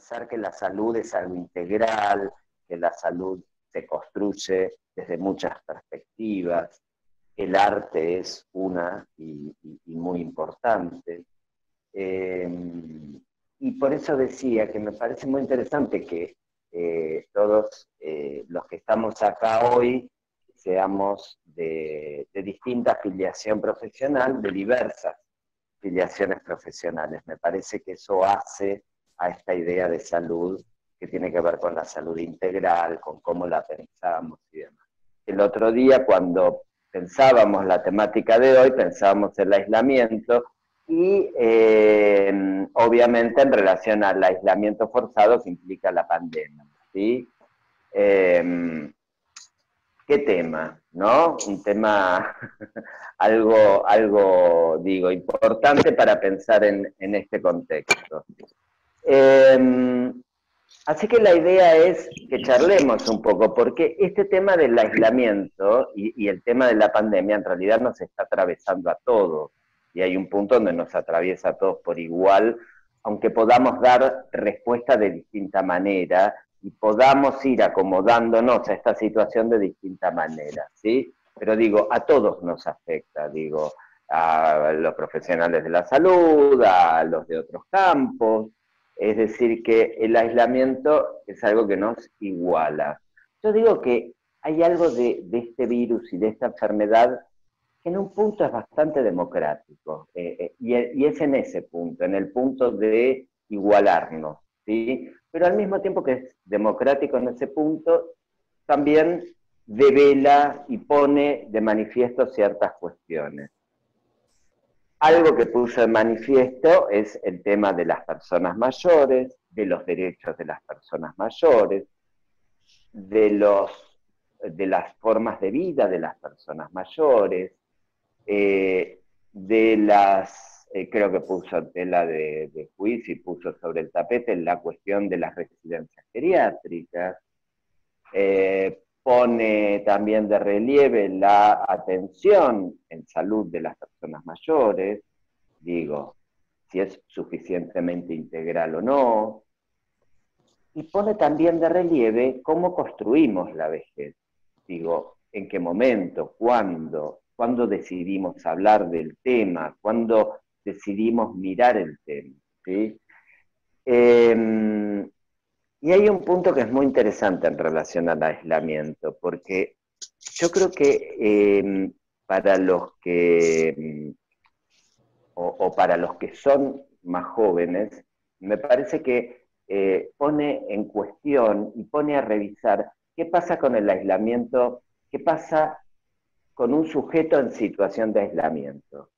pensar que la salud es algo integral, que la salud se construye desde muchas perspectivas, el arte es una y muy importante. Y por eso decía que me parece muy interesante que todos los que estamos acá hoy seamos de distinta filiación profesional, de diversas filiaciones profesionales. Me parece que eso hace a esta idea de salud que tiene que ver con la salud integral, con cómo la pensamos y demás. El otro día, cuando pensábamos la temática de hoy, pensábamos el aislamiento y obviamente en relación al aislamiento forzado que implica la pandemia, ¿sí? ¿Qué tema? ¿No? Un tema algo, digo, importante para pensar en este contexto. Así que la idea es que charlemos un poco, porque este tema del aislamiento y el tema de la pandemia en realidad nos está atravesando a todos, y hay un punto donde nos atraviesa a todos por igual, aunque podamos dar respuesta de distinta manera, y podamos ir acomodándonos a esta situación de distinta manera, ¿sí? Pero digo, a todos nos afecta, digo, a los profesionales de la salud, a los de otros campos, es decir, que el aislamiento es algo que nos iguala. Yo digo que hay algo de este virus y de esta enfermedad que en un punto es bastante democrático, y es en ese punto, en el punto de igualarnos, ¿sí? Pero al mismo tiempo que es democrático en ese punto, también devela y pone de manifiesto ciertas cuestiones. Algo que puso de manifiesto es el tema de las personas mayores, de los derechos de las personas mayores, de las formas de vida de las personas mayores, creo que puso en tela de juicio y puso sobre el tapete la cuestión de las residencias geriátricas, pone también de relieve la atención en salud de las personas mayores, digo, si es suficientemente integral o no, y pone también de relieve cómo construimos la vejez, digo, en qué momento, cuándo decidimos hablar del tema, cuándo decidimos mirar el tema, ¿sí? Y hay un punto que es muy interesante en relación al aislamiento, porque yo creo que para los que, o para los que son más jóvenes, me parece que pone en cuestión y pone a revisar qué pasa con el aislamiento, qué pasa con un sujeto en situación de aislamiento,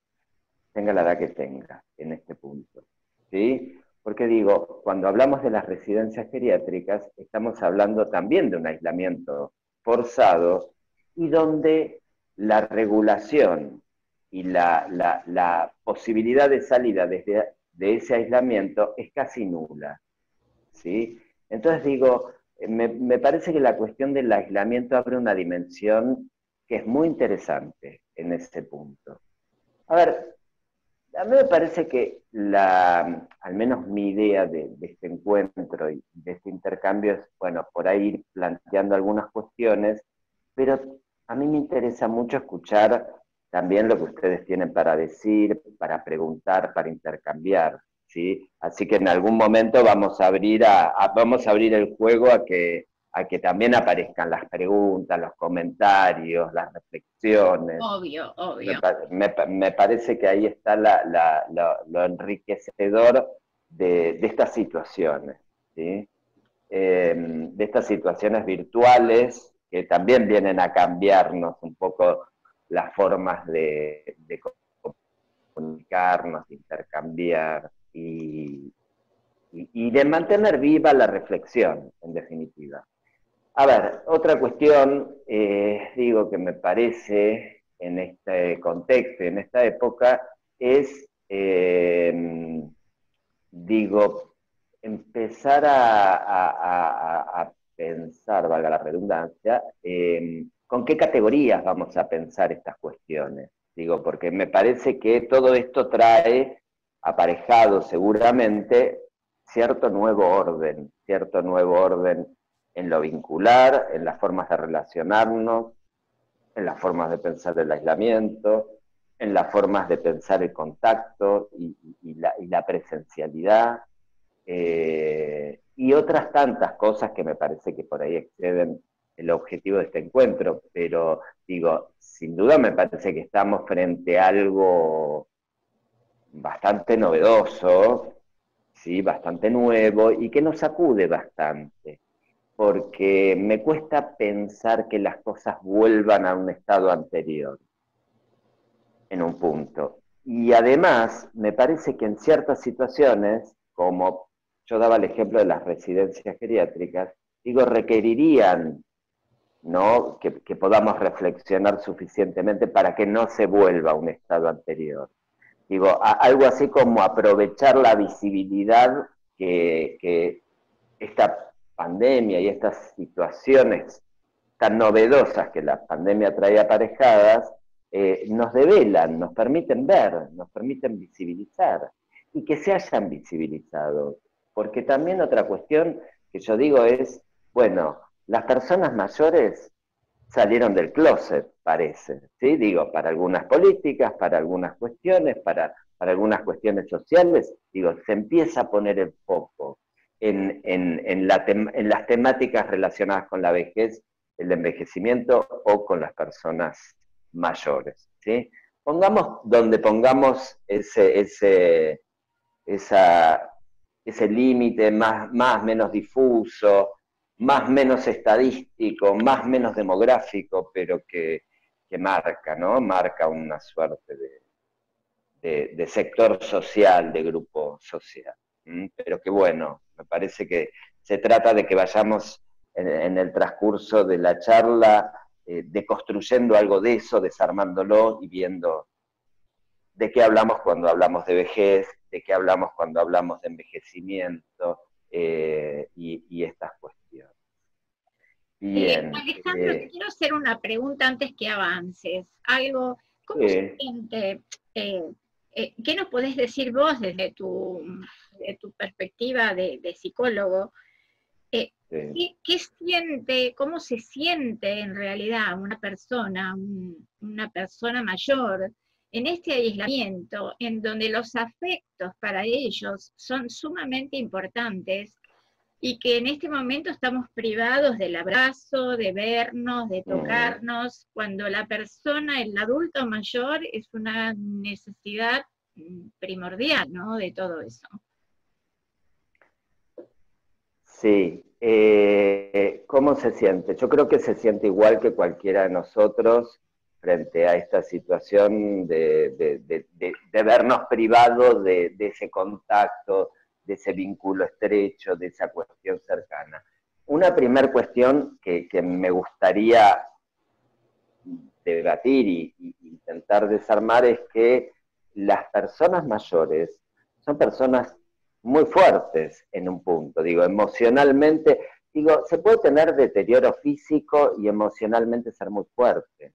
tenga la edad que tenga en este punto, ¿sí? Porque digo, cuando hablamos de las residencias geriátricas, estamos hablando también de un aislamiento forzado y donde la regulación y la posibilidad de salida de ese aislamiento es casi nula, ¿sí? Entonces digo, me parece que la cuestión del aislamiento abre una dimensión que es muy interesante en ese punto. A ver, a mí me parece que al menos mi idea de este encuentro y de este intercambio es, bueno, por ahí ir planteando algunas cuestiones, pero a mí me interesa mucho escuchar también lo que ustedes tienen para decir, para preguntar, para intercambiar, ¿sí? Así que en algún momento vamos a abrir el juego a que también aparezcan las preguntas, los comentarios, las reflexiones. Obvio, obvio. Me parece que ahí está lo enriquecedor de estas situaciones, ¿sí? De estas situaciones virtuales que también vienen a cambiarnos un poco las formas de comunicarnos, de intercambiar y de mantener viva la reflexión, en definitiva. A ver, otra cuestión, digo, que me parece en este contexto, en esta época, es, digo, empezar a pensar, valga la redundancia, con qué categorías vamos a pensar estas cuestiones. Digo, porque me parece que todo esto trae aparejado seguramente cierto nuevo orden en lo vincular, en las formas de relacionarnos, en las formas de pensar el aislamiento, en las formas de pensar el contacto y la presencialidad, y otras tantas cosas que me parece que por ahí exceden el objetivo de este encuentro, pero digo, sin duda me parece que estamos frente a algo bastante novedoso, ¿sí? Bastante nuevo y que nos sacude bastante, porque me cuesta pensar que las cosas vuelvan a un estado anterior, en un punto. Y además, me parece que en ciertas situaciones, como yo daba el ejemplo de las residencias geriátricas, digo, requerirían, ¿no?, que podamos reflexionar suficientemente para que no se vuelva a un estado anterior. Digo, algo así como aprovechar la visibilidad que esta pandemia y estas situaciones tan novedosas que la pandemia trae aparejadas, nos develan, nos permiten ver, nos permiten visibilizar, y que se hayan visibilizado. Porque también otra cuestión que yo digo es, bueno, las personas mayores salieron del closet, parece, ¿sí? Digo, para algunas políticas, para algunas cuestiones, para algunas cuestiones sociales, digo, se empieza a poner el foco en las temáticas relacionadas con la vejez, el envejecimiento o con las personas mayores, ¿sí? Pongamos donde pongamos ese límite más menos difuso, más menos estadístico, más menos demográfico, pero que marca, ¿no? Marca una suerte de sector social, de grupo social. Pero que bueno, me parece que se trata de que vayamos en el transcurso de la charla deconstruyendo algo de eso, desarmándolo y viendo de qué hablamos cuando hablamos de vejez, de qué hablamos cuando hablamos de envejecimiento y estas cuestiones. Bien. Alejandro, te quiero hacer una pregunta antes que avances. Algo, ¿cómo se siente? ¿Qué nos podés decir vos desde tu perspectiva de psicólogo? ¿Qué siente, cómo se siente en realidad una persona mayor en este aislamiento, en donde los afectos para ellos son sumamente importantes y que en este momento estamos privados del abrazo, de vernos, de tocarnos, cuando la persona, el adulto mayor, es una necesidad primordial, ¿no?, de todo eso? Sí, ¿cómo se siente? Yo creo que se siente igual que cualquiera de nosotros frente a esta situación de vernos privados de ese contacto, de ese vínculo estrecho, de esa cuestión cercana. Una primera cuestión que me gustaría debatir y intentar desarmar es que las personas mayores son personas muy fuertes en un punto, digo, emocionalmente, digo, se puede tener deterioro físico y emocionalmente ser muy fuerte.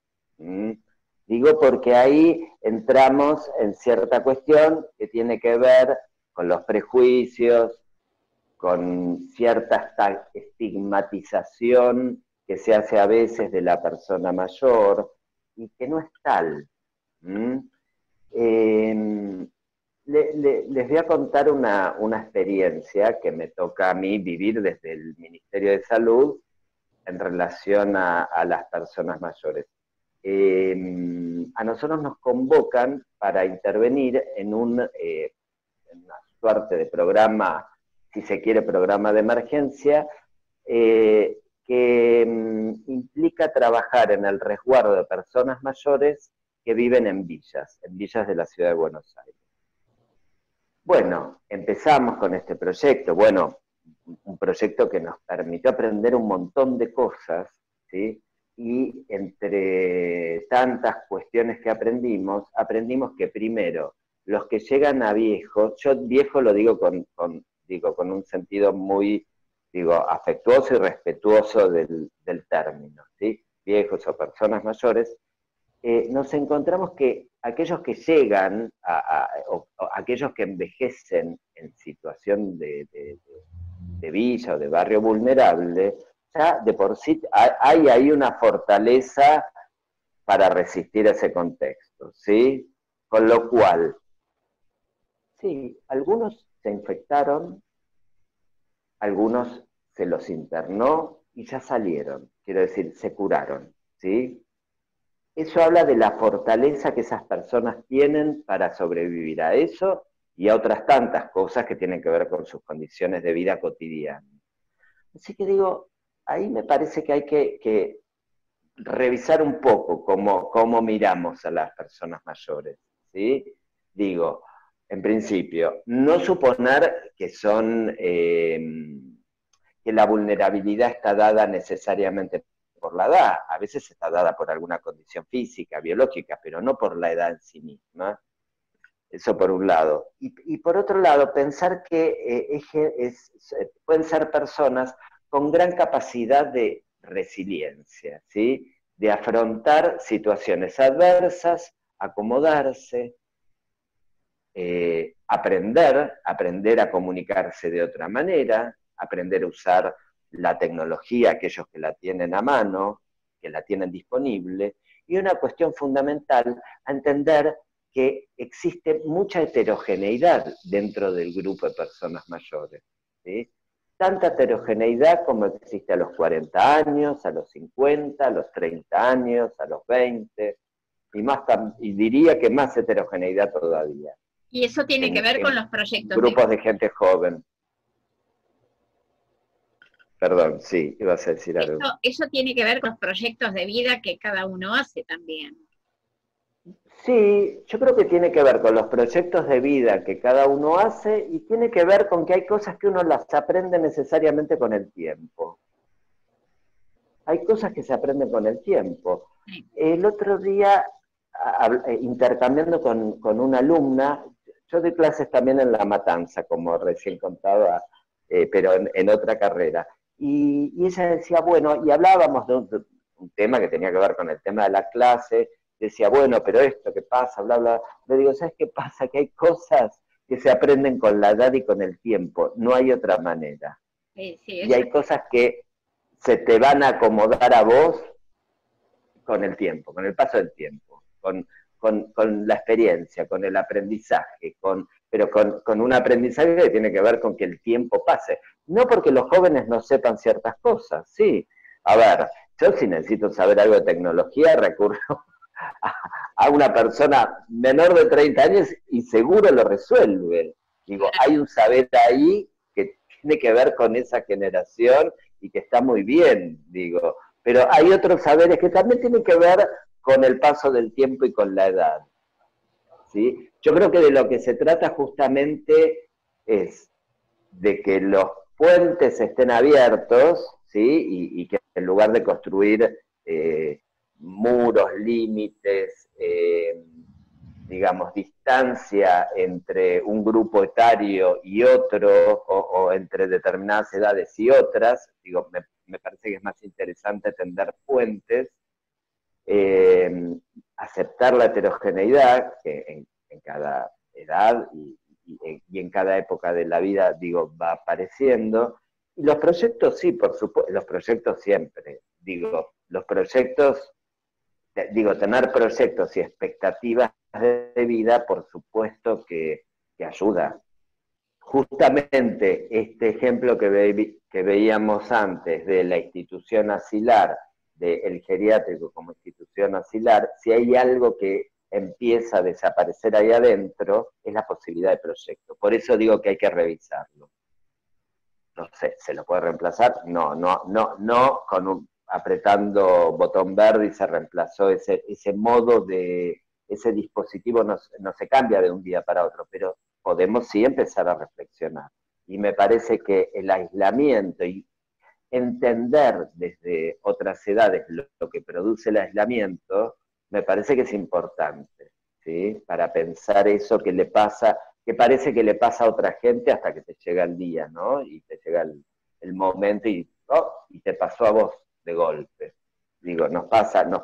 Digo, porque ahí entramos en cierta cuestión que tiene que ver con los prejuicios, con cierta estigmatización que se hace a veces de la persona mayor y que no es tal. Les voy a contar una experiencia que me toca a mí vivir desde el Ministerio de Salud en relación a las personas mayores. A nosotros nos convocan para intervenir en una suerte de programa, si se quiere, programa de emergencia, que implica trabajar en el resguardo de personas mayores que viven en villas de la ciudad de Buenos Aires. Bueno, empezamos con este proyecto, bueno, un proyecto que nos permitió aprender un montón de cosas, ¿sí? Y entre tantas cuestiones que aprendimos que primero, los que llegan a viejos, yo viejo lo digo con un sentido muy, afectuoso y respetuoso del término, ¿sí? Viejos o personas mayores, nos encontramos que aquellos que llegan, o aquellos que envejecen en situación de villa o de barrio vulnerable, ya de por sí hay ahí una fortaleza para resistir ese contexto, ¿sí? Con lo cual, sí, algunos se infectaron, algunos se los internó y ya salieron, quiero decir, se curaron, ¿sí? Eso habla de la fortaleza que esas personas tienen para sobrevivir a eso y a otras tantas cosas que tienen que ver con sus condiciones de vida cotidiana. Así que digo, ahí me parece que hay que revisar un poco cómo miramos a las personas mayores, ¿sí? Digo, en principio, no suponer que son, que la vulnerabilidad está dada necesariamente por la edad, a veces está dada por alguna condición física, biológica, pero no por la edad en sí misma. Eso por un lado. Y por otro lado, pensar que pueden ser personas con gran capacidad de resiliencia, ¿sí? De afrontar situaciones adversas, acomodarse, aprender a comunicarse de otra manera, aprender a usar la tecnología, aquellos que la tienen a mano, que la tienen disponible, y una cuestión fundamental, a entender que existe mucha heterogeneidad dentro del grupo de personas mayores, ¿sí? Tanta heterogeneidad como existe a los 40 años, a los 50, a los 30 años, a los 20, y diría que más heterogeneidad todavía. Y eso tiene que ver con los proyectos. Grupos de gente joven. Perdón, sí, ibas a decir algo. Eso tiene que ver con los proyectos de vida que cada uno hace también. Sí, yo creo que tiene que ver con los proyectos de vida que cada uno hace y tiene que ver con que hay cosas que uno las aprende necesariamente con el tiempo. Hay cosas que se aprenden con el tiempo. Sí. El otro día, intercambiando con una alumna, yo doy clases también en La Matanza, como recién contaba, pero en otra carrera. Y ella decía, bueno, y hablábamos de un tema que tenía que ver con el tema de la clase, decía, bueno, pero esto que pasa, bla, bla. Le digo, ¿sabes qué pasa? Que hay cosas que se aprenden con la edad y con el tiempo, no hay otra manera. Sí, y hay cosas que se te van a acomodar a vos con el tiempo, con el paso del tiempo, con la experiencia, con el aprendizaje, pero con un aprendizaje que tiene que ver con que el tiempo pase. No porque los jóvenes no sepan ciertas cosas, sí. A ver, yo si necesito saber algo de tecnología, recurro a una persona menor de 30 años y seguro lo resuelve. Digo, hay un saber ahí que tiene que ver con esa generación y que está muy bien, digo. Pero hay otros saberes que también tienen que ver con el paso del tiempo y con la edad, ¿sí? Yo creo que de lo que se trata justamente es de que los puentes estén abiertos, ¿sí? Y que en lugar de construir muros, límites, digamos, distancia entre un grupo etario y otro, o entre determinadas edades y otras, digo, me parece que es más interesante tender puentes, aceptar la heterogeneidad que en cada edad y en cada época de la vida, digo, va apareciendo. Y los proyectos sí, por supuesto, los proyectos siempre, digo, los proyectos, digo, tener proyectos y expectativas de vida, por supuesto que ayuda. Justamente este ejemplo que veíamos antes de la institución asilar, del geriátrico como institución asilar, si hay algo que empieza a desaparecer ahí adentro, es la posibilidad de proyecto. Por eso digo que hay que revisarlo. No sé, ¿se lo puede reemplazar? No, apretando botón verde y se reemplazó ese modo de, ese dispositivo no se cambia de un día para otro, pero podemos sí empezar a reflexionar. Y me parece que el aislamiento y entender desde otras edades lo que produce el aislamiento, me parece que es importante, ¿sí? Para pensar eso que le pasa, que parece que le pasa a otra gente hasta que te llega el día, ¿no? Y te llega el momento y te pasó a vos de golpe. Digo, nos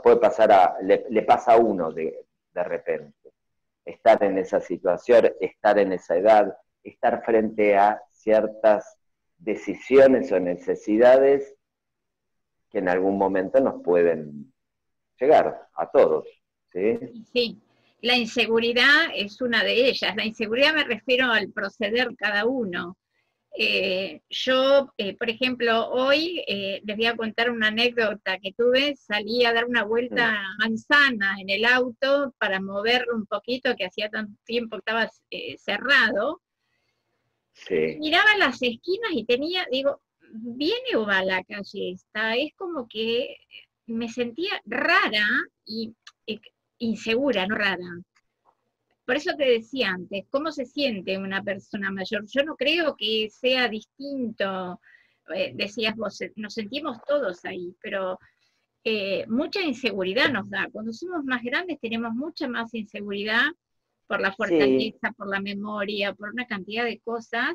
puede pasar le pasa a uno de repente. estar en esa situación, estar en esa edad, estar frente a ciertas decisiones o necesidades que en algún momento nos pueden llegar a todos, ¿sí? Sí, la inseguridad es una de ellas. La inseguridad me refiero al proceder cada uno. Yo, por ejemplo, hoy les voy a contar una anécdota que tuve. Salí a dar una vuelta a Manzana en el auto para moverlo un poquito, que hacía tanto tiempo que estaba cerrado. Sí. Miraba las esquinas y tenía, digo, ¿viene o va la calle esta? Es como que me sentía rara y insegura, no rara. Por eso te decía antes, ¿cómo se siente una persona mayor? Yo no creo que sea distinto, decías vos, nos sentimos todos ahí, pero mucha inseguridad nos da. Cuando somos más grandes tenemos mucha más inseguridad por la Sí, fortaleza, por la memoria, por una cantidad de cosas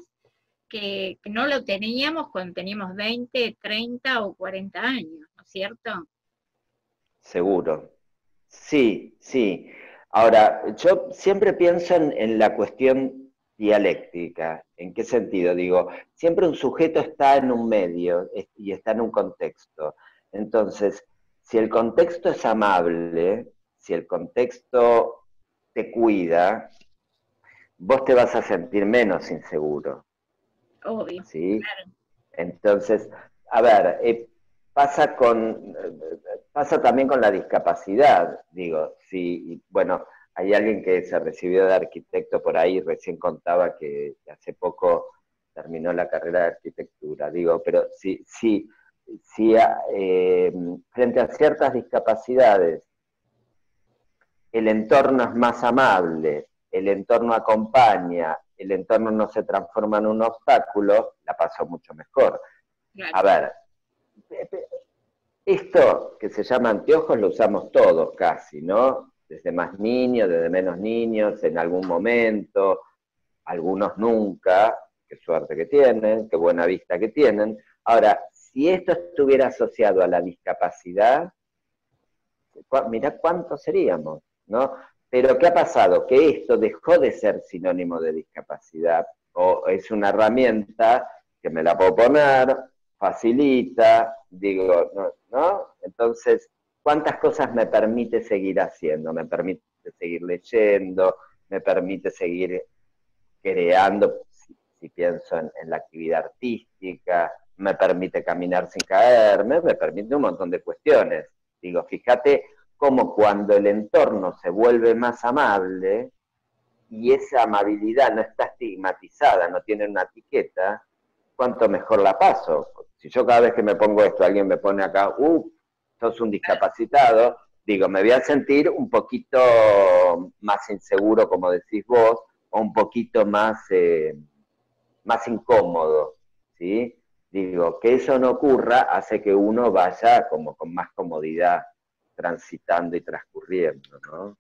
que no lo teníamos cuando teníamos 20, 30 o 40 años, ¿no es cierto? seguro. Sí, sí. Ahora, yo siempre pienso en la cuestión dialéctica. ¿En qué sentido? Digo, siempre un sujeto está en un medio y está en un contexto. Entonces, si el contexto es amable, si el contexto te cuida, vos te vas a sentir menos inseguro, Obvio, ¿sí? claro. Entonces, a ver, pasa con, pasa también con la discapacidad, digo, si, bueno, hay alguien que se recibió de arquitecto por ahí, recién contaba que hace poco terminó la carrera de arquitectura, digo, pero si frente a ciertas discapacidades el entorno es más amable, el entorno acompaña, el entorno no se transforma en un obstáculo, la paso mucho mejor. Claro. A ver, esto que se llama anteojos lo usamos todos casi, ¿no? Desde más niños, desde menos niños, en algún momento, algunos nunca, qué suerte que tienen, qué buena vista que tienen. Ahora, si esto estuviera asociado a la discapacidad, mirá cuántos seríamos, ¿no? Pero ¿qué ha pasado? Que esto dejó de ser sinónimo de discapacidad, o es una herramienta que me la puedo poner, facilita, digo, ¿no? Entonces, ¿cuántas cosas me permite seguir haciendo? Me permite seguir leyendo, me permite seguir creando, si pienso en la actividad artística, me permite caminar sin caerme, me permite un montón de cuestiones. Digo, fíjate cómo cuando el entorno se vuelve más amable y esa amabilidad no está estigmatizada, no tiene una etiqueta, cuánto mejor la paso. Si yo cada vez que me pongo esto, alguien me pone acá, sos un discapacitado, digo, me voy a sentir un poquito más inseguro, como decís vos, o un poquito más incómodo, ¿sí? Digo, que eso no ocurra hace que uno vaya como con más comodidad transitando y transcurriendo, ¿no?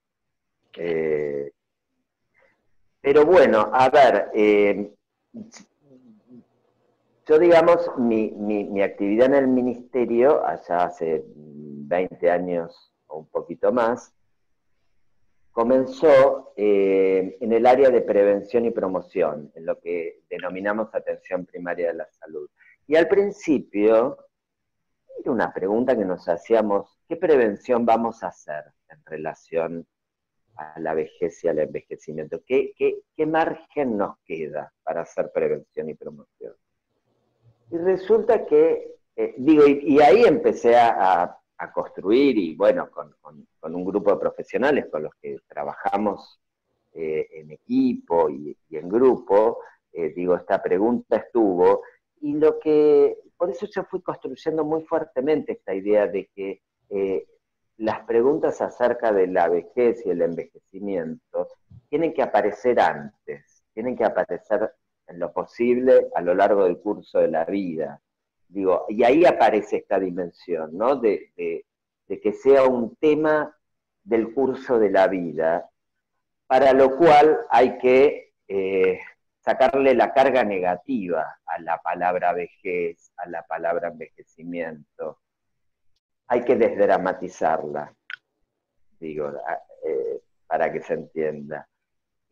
Claro. Pero bueno, a ver, yo digamos, mi actividad en el ministerio, allá hace 20 años o un poquito más, comenzó en el área de prevención y promoción, en lo que denominamos atención primaria de la salud. Y al principio era una pregunta que nos hacíamos, ¿qué prevención vamos a hacer en relación a la vejez y al envejecimiento? ¿Qué margen nos queda para hacer prevención y promoción? Y resulta que, digo, y ahí empecé a construir, y bueno, con un grupo de profesionales con los que trabajamos en equipo y en grupo, digo, esta pregunta estuvo, y por eso yo fui construyendo muy fuertemente esta idea de que las preguntas acerca de la vejez y el envejecimiento tienen que aparecer antes, tienen que aparecer en lo posible a lo largo del curso de la vida. Digo, y ahí aparece esta dimensión, ¿no? De que sea un tema del curso de la vida, para lo cual hay que sacarle la carga negativa a la palabra vejez, a la palabra envejecimiento. Hay que desdramatizarla, digo, para que se entienda.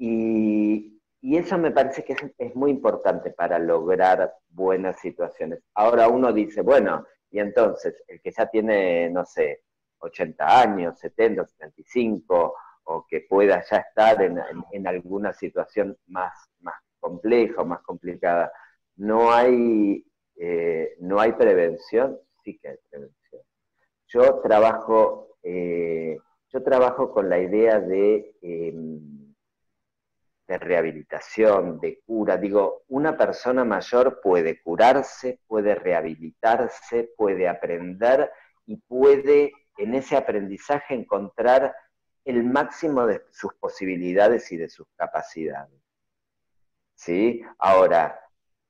Y eso me parece que es muy importante para lograr buenas situaciones. Ahora uno dice, bueno, y entonces, el que ya tiene, no sé, 80 años, 70, 75, o que pueda ya estar en alguna situación más compleja o más complicada, no hay prevención, sí que hay prevención. Yo trabajo con la idea de rehabilitación, de cura. Digo, una persona mayor puede curarse, puede rehabilitarse, puede aprender y puede en ese aprendizaje encontrar el máximo de sus posibilidades y de sus capacidades. ¿Sí? Ahora,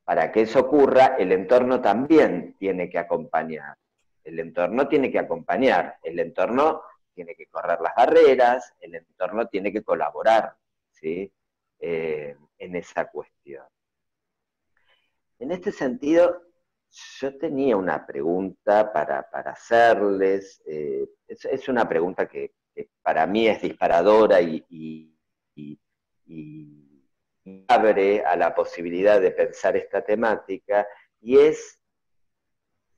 para que eso ocurra, el entorno también tiene que acompañar. El entorno tiene que acompañar, el entorno tiene que correr las barreras, el entorno tiene que colaborar, ¿sí? En esa cuestión. En este sentido, yo tenía una pregunta para hacerles. Es una pregunta que para mí es disparadora y abre a la posibilidad de pensar esta temática, y es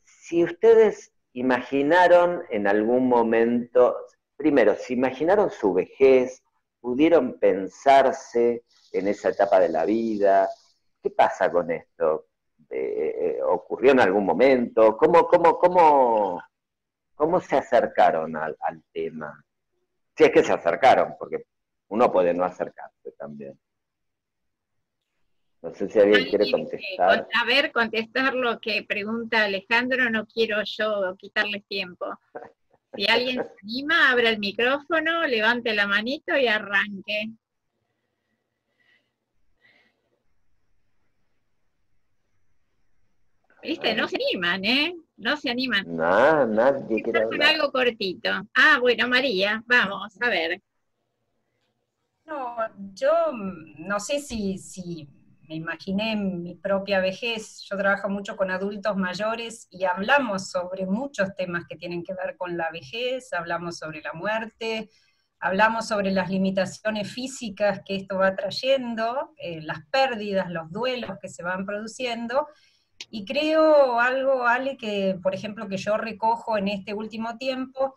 si ustedes imaginaron en algún momento, primero, si imaginaron su vejez, pudieron pensarse en esa etapa de la vida, ¿qué pasa con esto? ¿Ocurrió en algún momento? ¿Cómo se acercaron al tema? Si es que se acercaron, porque uno puede no acercarse también. No sé si alguien quiere contestar. A ver, contestar lo que pregunta Alejandro, no quiero yo quitarles tiempo. Si alguien se anima, abra el micrófono, levante la manito y arranque. ¿Viste? No se animan, ¿eh? No se animan. No, nadie quiere hablar. Con algo cortito. Ah, bueno, María, vamos, a ver. No, yo no sé si me imaginé mi propia vejez. Yo trabajo mucho con adultos mayores y hablamos sobre muchos temas que tienen que ver con la vejez, hablamos sobre la muerte, hablamos sobre las limitaciones físicas que esto va trayendo, las pérdidas, los duelos que se van produciendo, y creo algo, Ale, que por ejemplo que yo recojo en este último tiempo.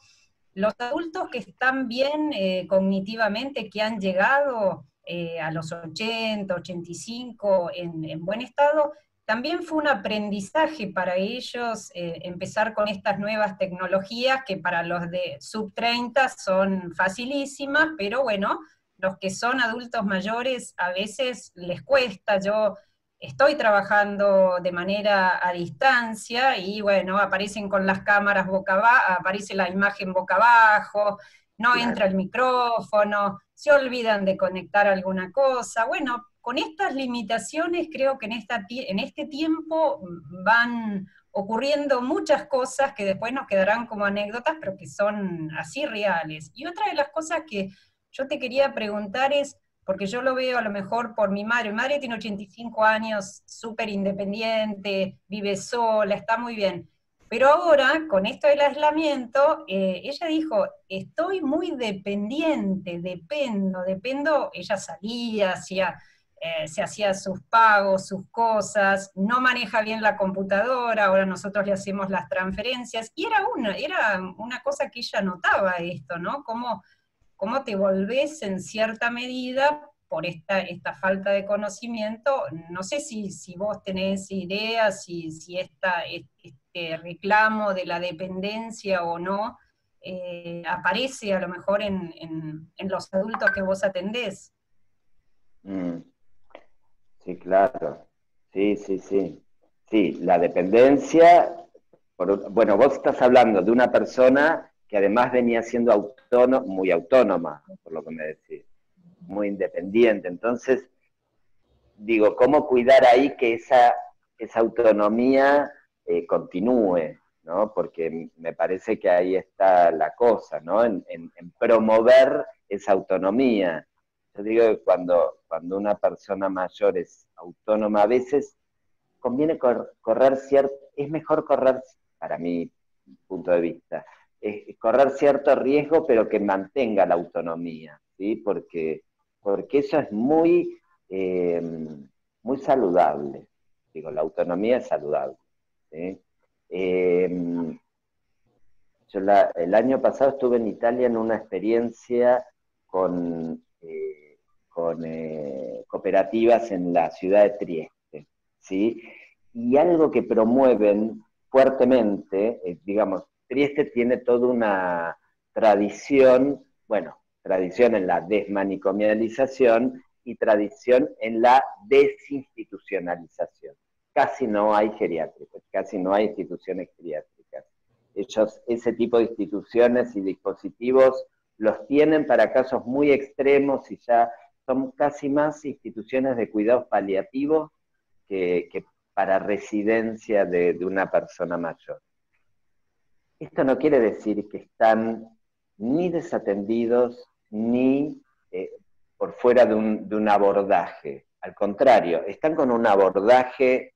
Los adultos que están bien cognitivamente, que han llegado a los 80, 85 en buen estado, también fue un aprendizaje para ellos empezar con estas nuevas tecnologías que para los de sub 30 son facilísimas, pero bueno, los que son adultos mayores a veces les cuesta. Yo estoy trabajando de manera a distancia y bueno, aparecen con las cámaras boca abajo, aparece la imagen boca abajo, no Claro. entra el micrófono, se olvidan de conectar alguna cosa. Bueno, con estas limitaciones creo que en este tiempo van ocurriendo muchas cosas que después nos quedarán como anécdotas, pero que son así reales. Y otra de las cosas que yo te quería preguntar es, porque yo lo veo a lo mejor por mi madre. Mi madre tiene 85 años, súper independiente, vive sola, está muy bien. Pero ahora, con esto del aislamiento, ella dijo, estoy muy dependiente, dependo, ella salía, se hacía sus pagos, sus cosas, no maneja bien la computadora, ahora nosotros le hacemos las transferencias, y era una cosa que ella notaba esto, ¿no? Cómo te volvés en cierta medida por esta falta de conocimiento. No sé si vos tenés ideas, si este reclamo de la dependencia o no aparece a lo mejor en los adultos que vos atendés. Sí, claro. Sí. Sí, la dependencia, bueno, vos estás hablando de una persona que además venía siendo muy autónoma, por lo que me decís, muy independiente. Entonces, digo, ¿cómo cuidar ahí que esa autonomía continúe? ¿No? Porque me parece que ahí está la cosa, ¿no? En promover esa autonomía. Yo digo que cuando una persona mayor es autónoma, a veces conviene correr es mejor correr, para mi punto de vista, correr cierto riesgo, pero que mantenga la autonomía, ¿sí? Porque porque eso es muy, muy saludable. Digo, la autonomía es saludable, ¿sí? Yo el año pasado estuve en Italia en una experiencia con cooperativas en la ciudad de Trieste, ¿sí? Y algo que promueven fuertemente, digamos, Trieste tiene toda una tradición, bueno, tradición en la desmanicomialización y tradición en la desinstitucionalización. Casi no hay geriátricos, casi no hay instituciones geriátricas. Ellos, ese tipo de instituciones y dispositivos los tienen para casos muy extremos y ya son casi más instituciones de cuidados paliativos que para residencia de una persona mayor. Esto no quiere decir que están ni desatendidos ni por fuera de un abordaje. Al contrario, están con un abordaje,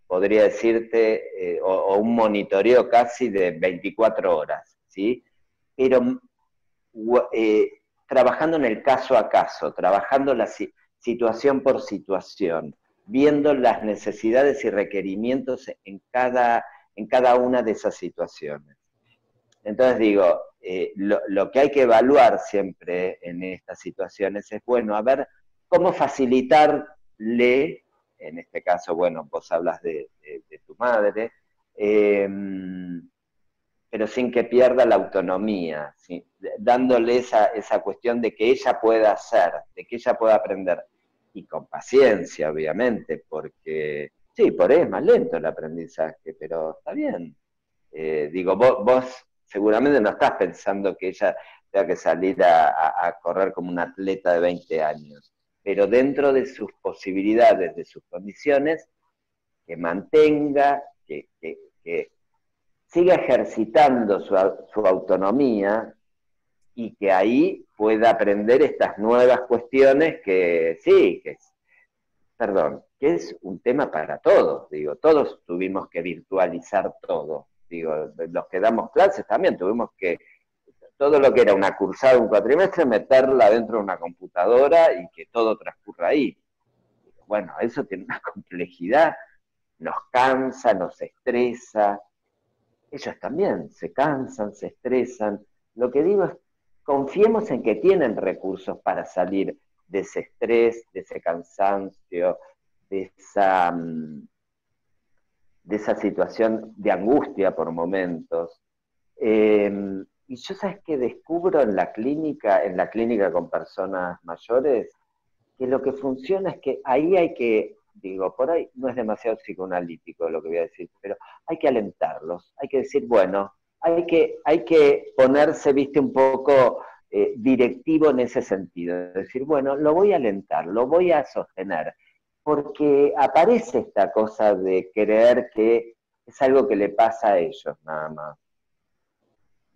podría decirte, o un monitoreo casi de 24 horas, ¿sí? Pero trabajando en el caso a caso, trabajando la situación por situación, viendo las necesidades y requerimientos en cada una de esas situaciones. Entonces digo, lo que hay que evaluar siempre en estas situaciones es, bueno, a ver, cómo facilitarle, en este caso, bueno, vos hablas de tu madre, pero sin que pierda la autonomía, ¿sí? Dándole esa cuestión de que ella pueda hacer, de que ella pueda aprender, y con paciencia, obviamente, porque, sí, por ahí es más lento el aprendizaje, pero está bien. Digo, vos seguramente no estás pensando que ella tenga que salir a correr como un atleta de 20 años, pero dentro de sus posibilidades, de sus condiciones, que mantenga, que siga ejercitando su autonomía y que ahí pueda aprender estas nuevas cuestiones que sí, que es un tema para todos, digo, todos tuvimos que virtualizar todo, digo, los que damos clases también tuvimos que, todo lo que era una cursada, un cuatrimestre, meterla dentro de una computadora y que todo transcurra ahí. Bueno, eso tiene una complejidad, nos cansa, nos estresa, ellos también se cansan, se estresan. Lo que digo es, confiemos en que tienen recursos para salir de ese estrés, de ese cansancio, de esa situación de angustia por momentos. Y yo, ¿sabes qué descubro en la clínica con personas mayores? Que lo que funciona es que ahí hay que, digo, por ahí no es demasiado psicoanalítico lo que voy a decir, pero hay que alentarlos, hay que decir, bueno, hay que ponerse, viste, un poco directivo en ese sentido, decir, bueno, lo voy a alentar, lo voy a sostener, porque aparece esta cosa de creer que es algo que le pasa a ellos, nada más.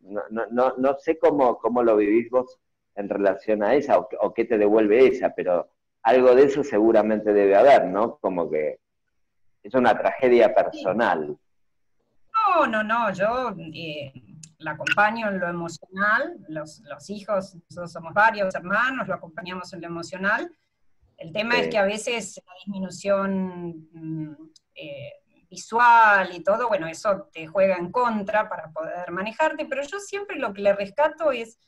No sé cómo lo vivís vos en relación a ella, o qué te devuelve ella, pero algo de eso seguramente debe haber, ¿no? Como que es una tragedia personal. No, yo la acompaño en lo emocional, los hijos, nosotros somos varios hermanos, lo acompañamos en lo emocional. El tema es que a veces la disminución visual y todo, bueno, eso te juega en contra para poder manejarte, pero yo siempre lo que le rescato es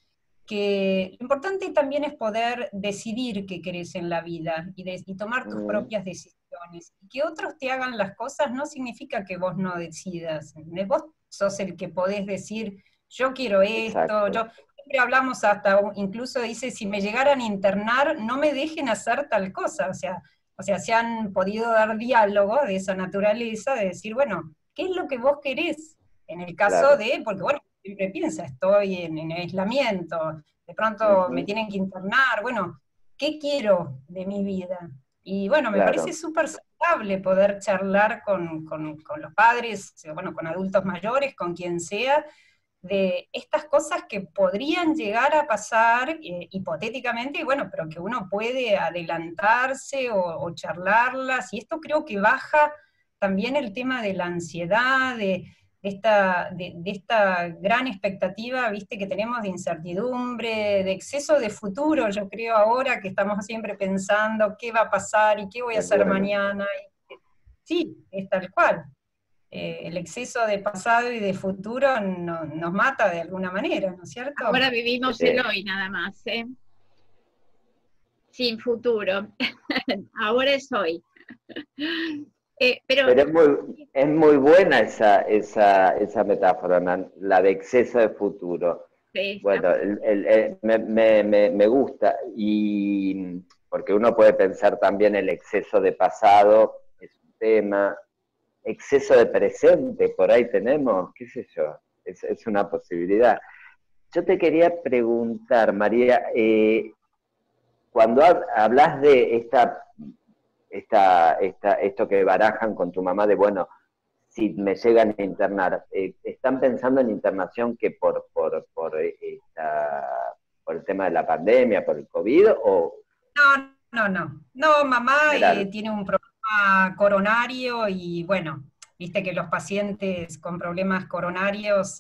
que lo importante también es poder decidir qué querés en la vida y tomar tus propias decisiones. Y que otros te hagan las cosas no significa que vos no decidas. Vos sos el que podés decir, yo quiero esto, Exacto. Siempre hablamos hasta, incluso dice, si me llegaran a internar, no me dejen hacer tal cosa. O sea, se han podido dar diálogo de esa naturaleza, de decir, bueno, ¿qué es lo que vos querés? En el caso de, porque bueno, siempre piensa, estoy en aislamiento, de pronto me tienen que internar, bueno, ¿qué quiero de mi vida? Y bueno, me parece súper saludable poder charlar con los padres, bueno, con adultos mayores, con quien sea, de estas cosas que podrían llegar a pasar hipotéticamente, y bueno, pero que uno puede adelantarse o charlarlas, y esto creo que baja también el tema de la ansiedad, de de esta gran expectativa, viste, que tenemos de incertidumbre, de exceso de futuro, yo creo ahora que estamos siempre pensando qué va a pasar y qué voy a Es hacer bueno. mañana. Sí, es tal cual. El exceso de pasado y de futuro nos mata de alguna manera, ¿no es cierto? Ahora vivimos el hoy nada más, ¿eh? Sin futuro. Ahora es hoy. Pero es muy buena esa metáfora, la de exceso de futuro. Bueno, me gusta, y porque uno puede pensar también el exceso de pasado, es un tema, exceso de presente, por ahí tenemos, qué sé yo, es una posibilidad. Yo te quería preguntar, María, cuando hablas de esto que barajan con tu mamá de, bueno, si me llegan a internar, ¿están pensando en internación que por el tema de la pandemia, por el COVID, o...? No, mamá General. tiene un problema coronario y bueno, viste que los pacientes con problemas coronarios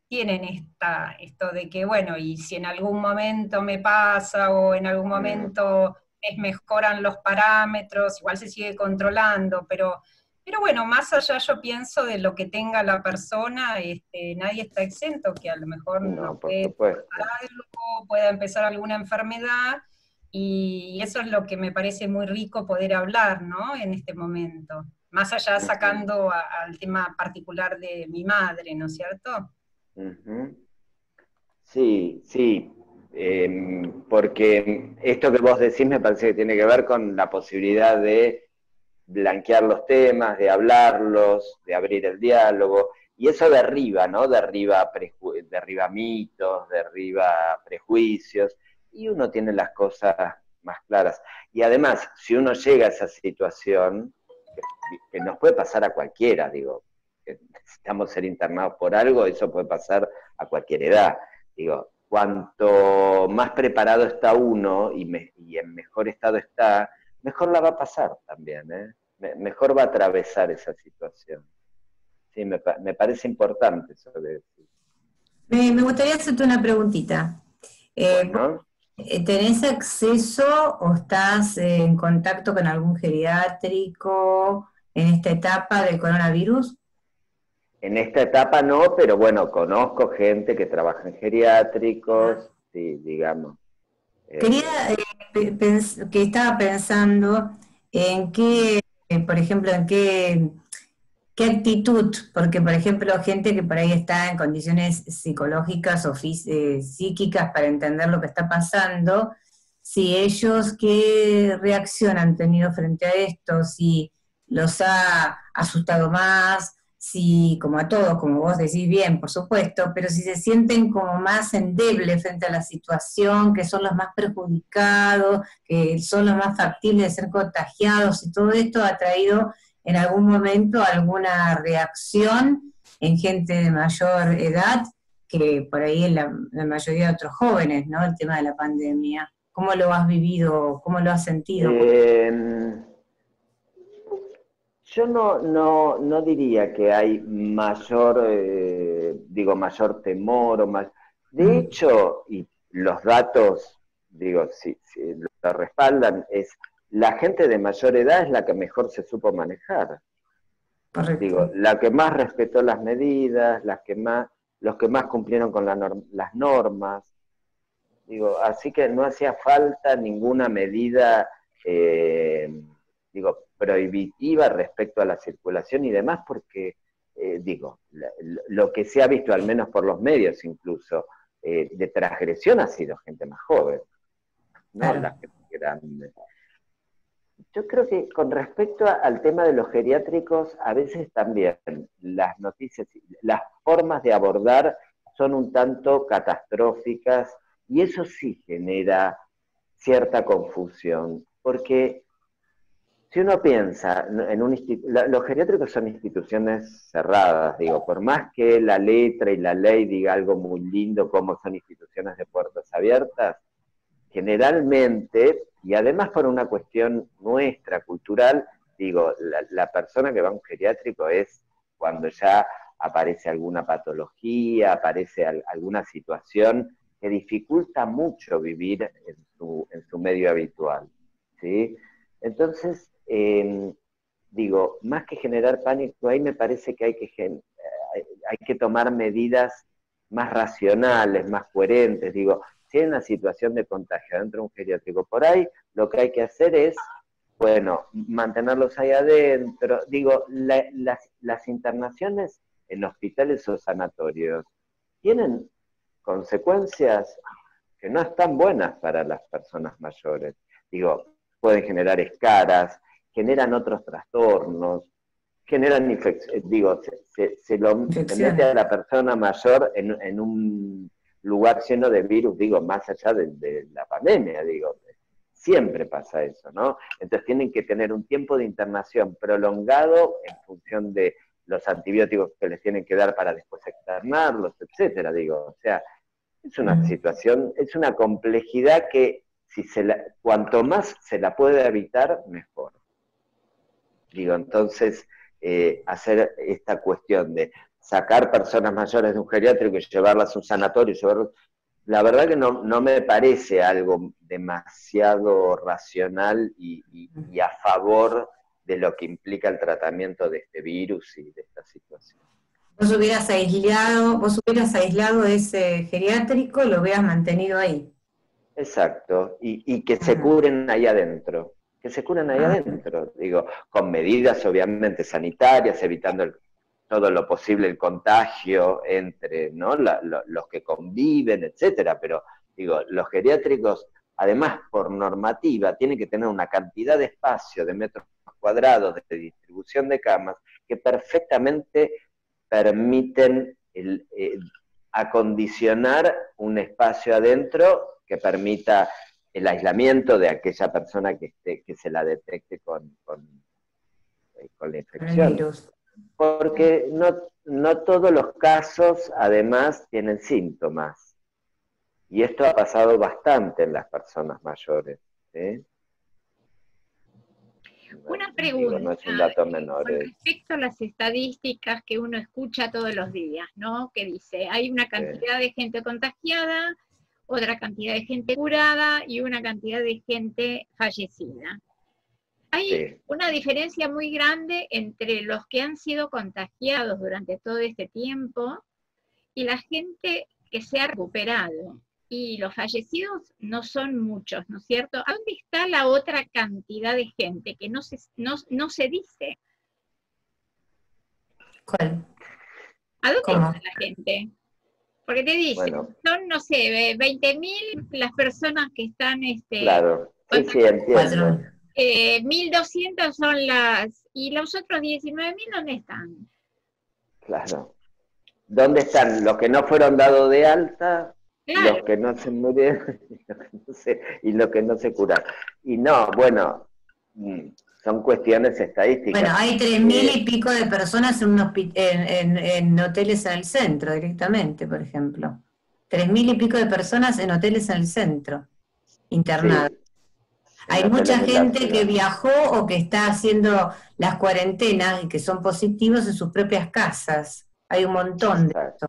tienen esto de que, bueno, y si en algún momento me pasa o en algún momento les mejoran los parámetros, igual se sigue controlando, pero bueno, más allá yo pienso de lo que tenga la persona, nadie está exento, que a lo mejor No, no por puede supuesto. pasar algo, pueda empezar alguna enfermedad, y eso es lo que me parece muy rico poder hablar, ¿no? En este momento. Más allá sacando al tema particular de mi madre, ¿no es cierto? Sí, sí, porque esto que vos decís me parece que tiene que ver con la posibilidad de blanquear los temas, de hablarlos, de abrir el diálogo, y eso derriba, ¿no? Derriba mitos, derriba prejuicios, y uno tiene las cosas más claras. Y además, si uno llega a esa situación, que nos puede pasar a cualquiera, digo, que necesitamos ser internados por algo, eso puede pasar a cualquier edad. Digo, cuanto más preparado está uno y en mejor estado está, mejor la va a pasar también, ¿eh? Mejor va a atravesar esa situación. Sí, me parece importante eso de decir. Me gustaría hacerte una preguntita. Bueno. ¿Tenés acceso o estás en contacto con algún geriátrico en esta etapa del coronavirus? En esta etapa no, pero bueno, conozco gente que trabaja en geriátricos, sí, digamos. Quería, que estaba pensando en qué, por ejemplo, en qué actitud, porque por ejemplo, gente que por ahí está en condiciones psicológicas o psíquicas para entender lo que está pasando, si ellos qué reacción han tenido frente a esto, si los ha asustado más, si, como a todos, como vos decís bien, por supuesto, pero si se sienten como más endebles frente a la situación, que son los más perjudicados, que son los más factibles de ser contagiados, y todo esto ha traído en algún momento alguna reacción en gente de mayor edad, que por ahí en la mayoría de otros jóvenes, ¿no? El tema de la pandemia. ¿Cómo lo has vivido? ¿Cómo lo has sentido? Yo no diría que hay mayor, mayor temor o más. De hecho, y los datos, digo, si lo respaldan, es la gente de mayor edad es la que mejor se supo manejar. Correcto. Digo, la que más respetó las medidas, los que más cumplieron con las normas. Digo, así que no hacía falta ninguna medida, prohibitiva respecto a la circulación y demás, porque, lo que se ha visto, al menos por los medios incluso, de transgresión ha sido gente más joven, no claro. La gente grande. Yo creo que con respecto al tema de los geriátricos, a veces también las noticias, las formas de abordar son un tanto catastróficas, y eso sí genera cierta confusión, porque si uno piensa en los geriátricos son instituciones cerradas, digo, por más que la letra y la ley diga algo muy lindo como son instituciones de puertas abiertas, generalmente, y además por una cuestión nuestra, cultural, digo, la persona que va a un geriátrico es cuando ya aparece alguna patología, aparece alguna situación que dificulta mucho vivir en su medio habitual, ¿sí? Entonces, digo, más que generar pánico, ahí me parece que hay que tomar medidas más racionales, más coherentes. Digo, si hay una situación de contagio dentro de un geriátrico, por ahí lo que hay que hacer es, bueno, mantenerlos ahí adentro. Digo, las internaciones en hospitales o sanatorios tienen consecuencias que no están buenas para las personas mayores. Digo, pueden generar escaras, generan otros trastornos, generan infecciones. Digo, se mete a la persona mayor en un lugar lleno de virus, digo, más allá de la pandemia, digo, siempre pasa eso, ¿no? Entonces tienen que tener un tiempo de internación prolongado en función de los antibióticos que les tienen que dar para después externarlos, etcétera, digo, o sea, es una situación, es una complejidad que cuanto más se la puede evitar, mejor. Digo, entonces, hacer esta cuestión de sacar personas mayores de un geriátrico y llevarlas a un sanatorio, la verdad que no me parece algo demasiado racional y a favor de lo que implica el tratamiento de este virus y de esta situación. Vos hubieras aislado ese geriátrico, lo hubieras mantenido ahí. Exacto, y que se curen ahí adentro, digo, con medidas obviamente sanitarias, evitando todo lo posible el contagio entre, ¿no?, los que conviven, etcétera, pero digo, los geriátricos, además por normativa, tienen que tener una cantidad de espacio, de metros cuadrados, de distribución de camas, que perfectamente permiten acondicionar un espacio adentro que permita el aislamiento de aquella persona que se la detecte con la infección. Porque no todos los casos, además, tienen síntomas. Y esto ha pasado bastante en las personas mayores, ¿eh? Una pregunta, no es un dato menor, con respecto a las estadísticas que uno escucha todos los días, ¿no? Que dice, hay una cantidad de gente contagiada, otra cantidad de gente curada y una cantidad de gente fallecida. Hay una diferencia muy grande entre los que han sido contagiados durante todo este tiempo y la gente que se ha recuperado. Y los fallecidos no son muchos, ¿no es cierto? ¿A dónde está la otra cantidad de gente que no se dice? ¿Cuál? ¿A dónde está la gente? Porque te dicen, son, no sé, 20.000 las personas que están... claro, sí, entiendo. 1.200 son las... ¿Y los otros 19.000 dónde están? Claro. ¿Dónde están los que no fueron dados de alta? Claro. Los que no se murieron y los que no se curaron. Y no, bueno, son cuestiones estadísticas. Bueno, hay 3.000 y pico de personas en hoteles en el centro directamente, por ejemplo. 3.000 y pico de personas en hoteles en el centro, internadas. Sí. Hay mucha gente que viajó o que está haciendo las cuarentenas y que son positivos en sus propias casas. Hay un montón de eso.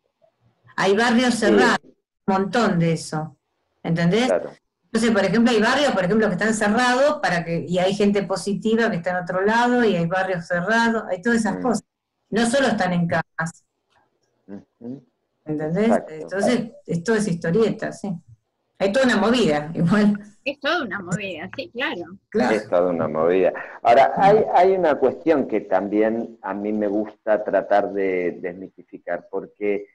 Hay barrios cerrados, un montón de eso. ¿Entendés? Claro. Entonces, por ejemplo, hay barrios, por ejemplo, que están cerrados y hay gente positiva que está en otro lado y hay barrios cerrados, hay todas esas cosas. No solo están en camas. ¿Entendés? Exacto. Entonces, esto es historieta, sí. Hay toda una movida, igual. Es toda una movida, sí, claro. Es toda una movida. Ahora, hay una cuestión que también a mí me gusta tratar de desmitificar, porque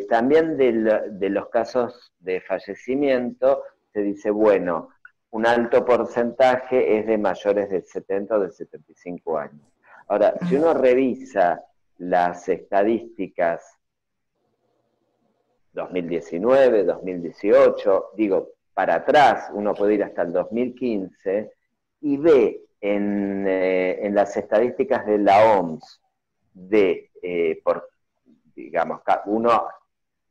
también de los casos de fallecimiento se dice, bueno, un alto porcentaje es de mayores de 70 o de 75 años. Ahora, si uno revisa las estadísticas 2019, 2018, digo, para atrás, uno puede ir hasta el 2015, y ve en las estadísticas de la OMS, digamos, uno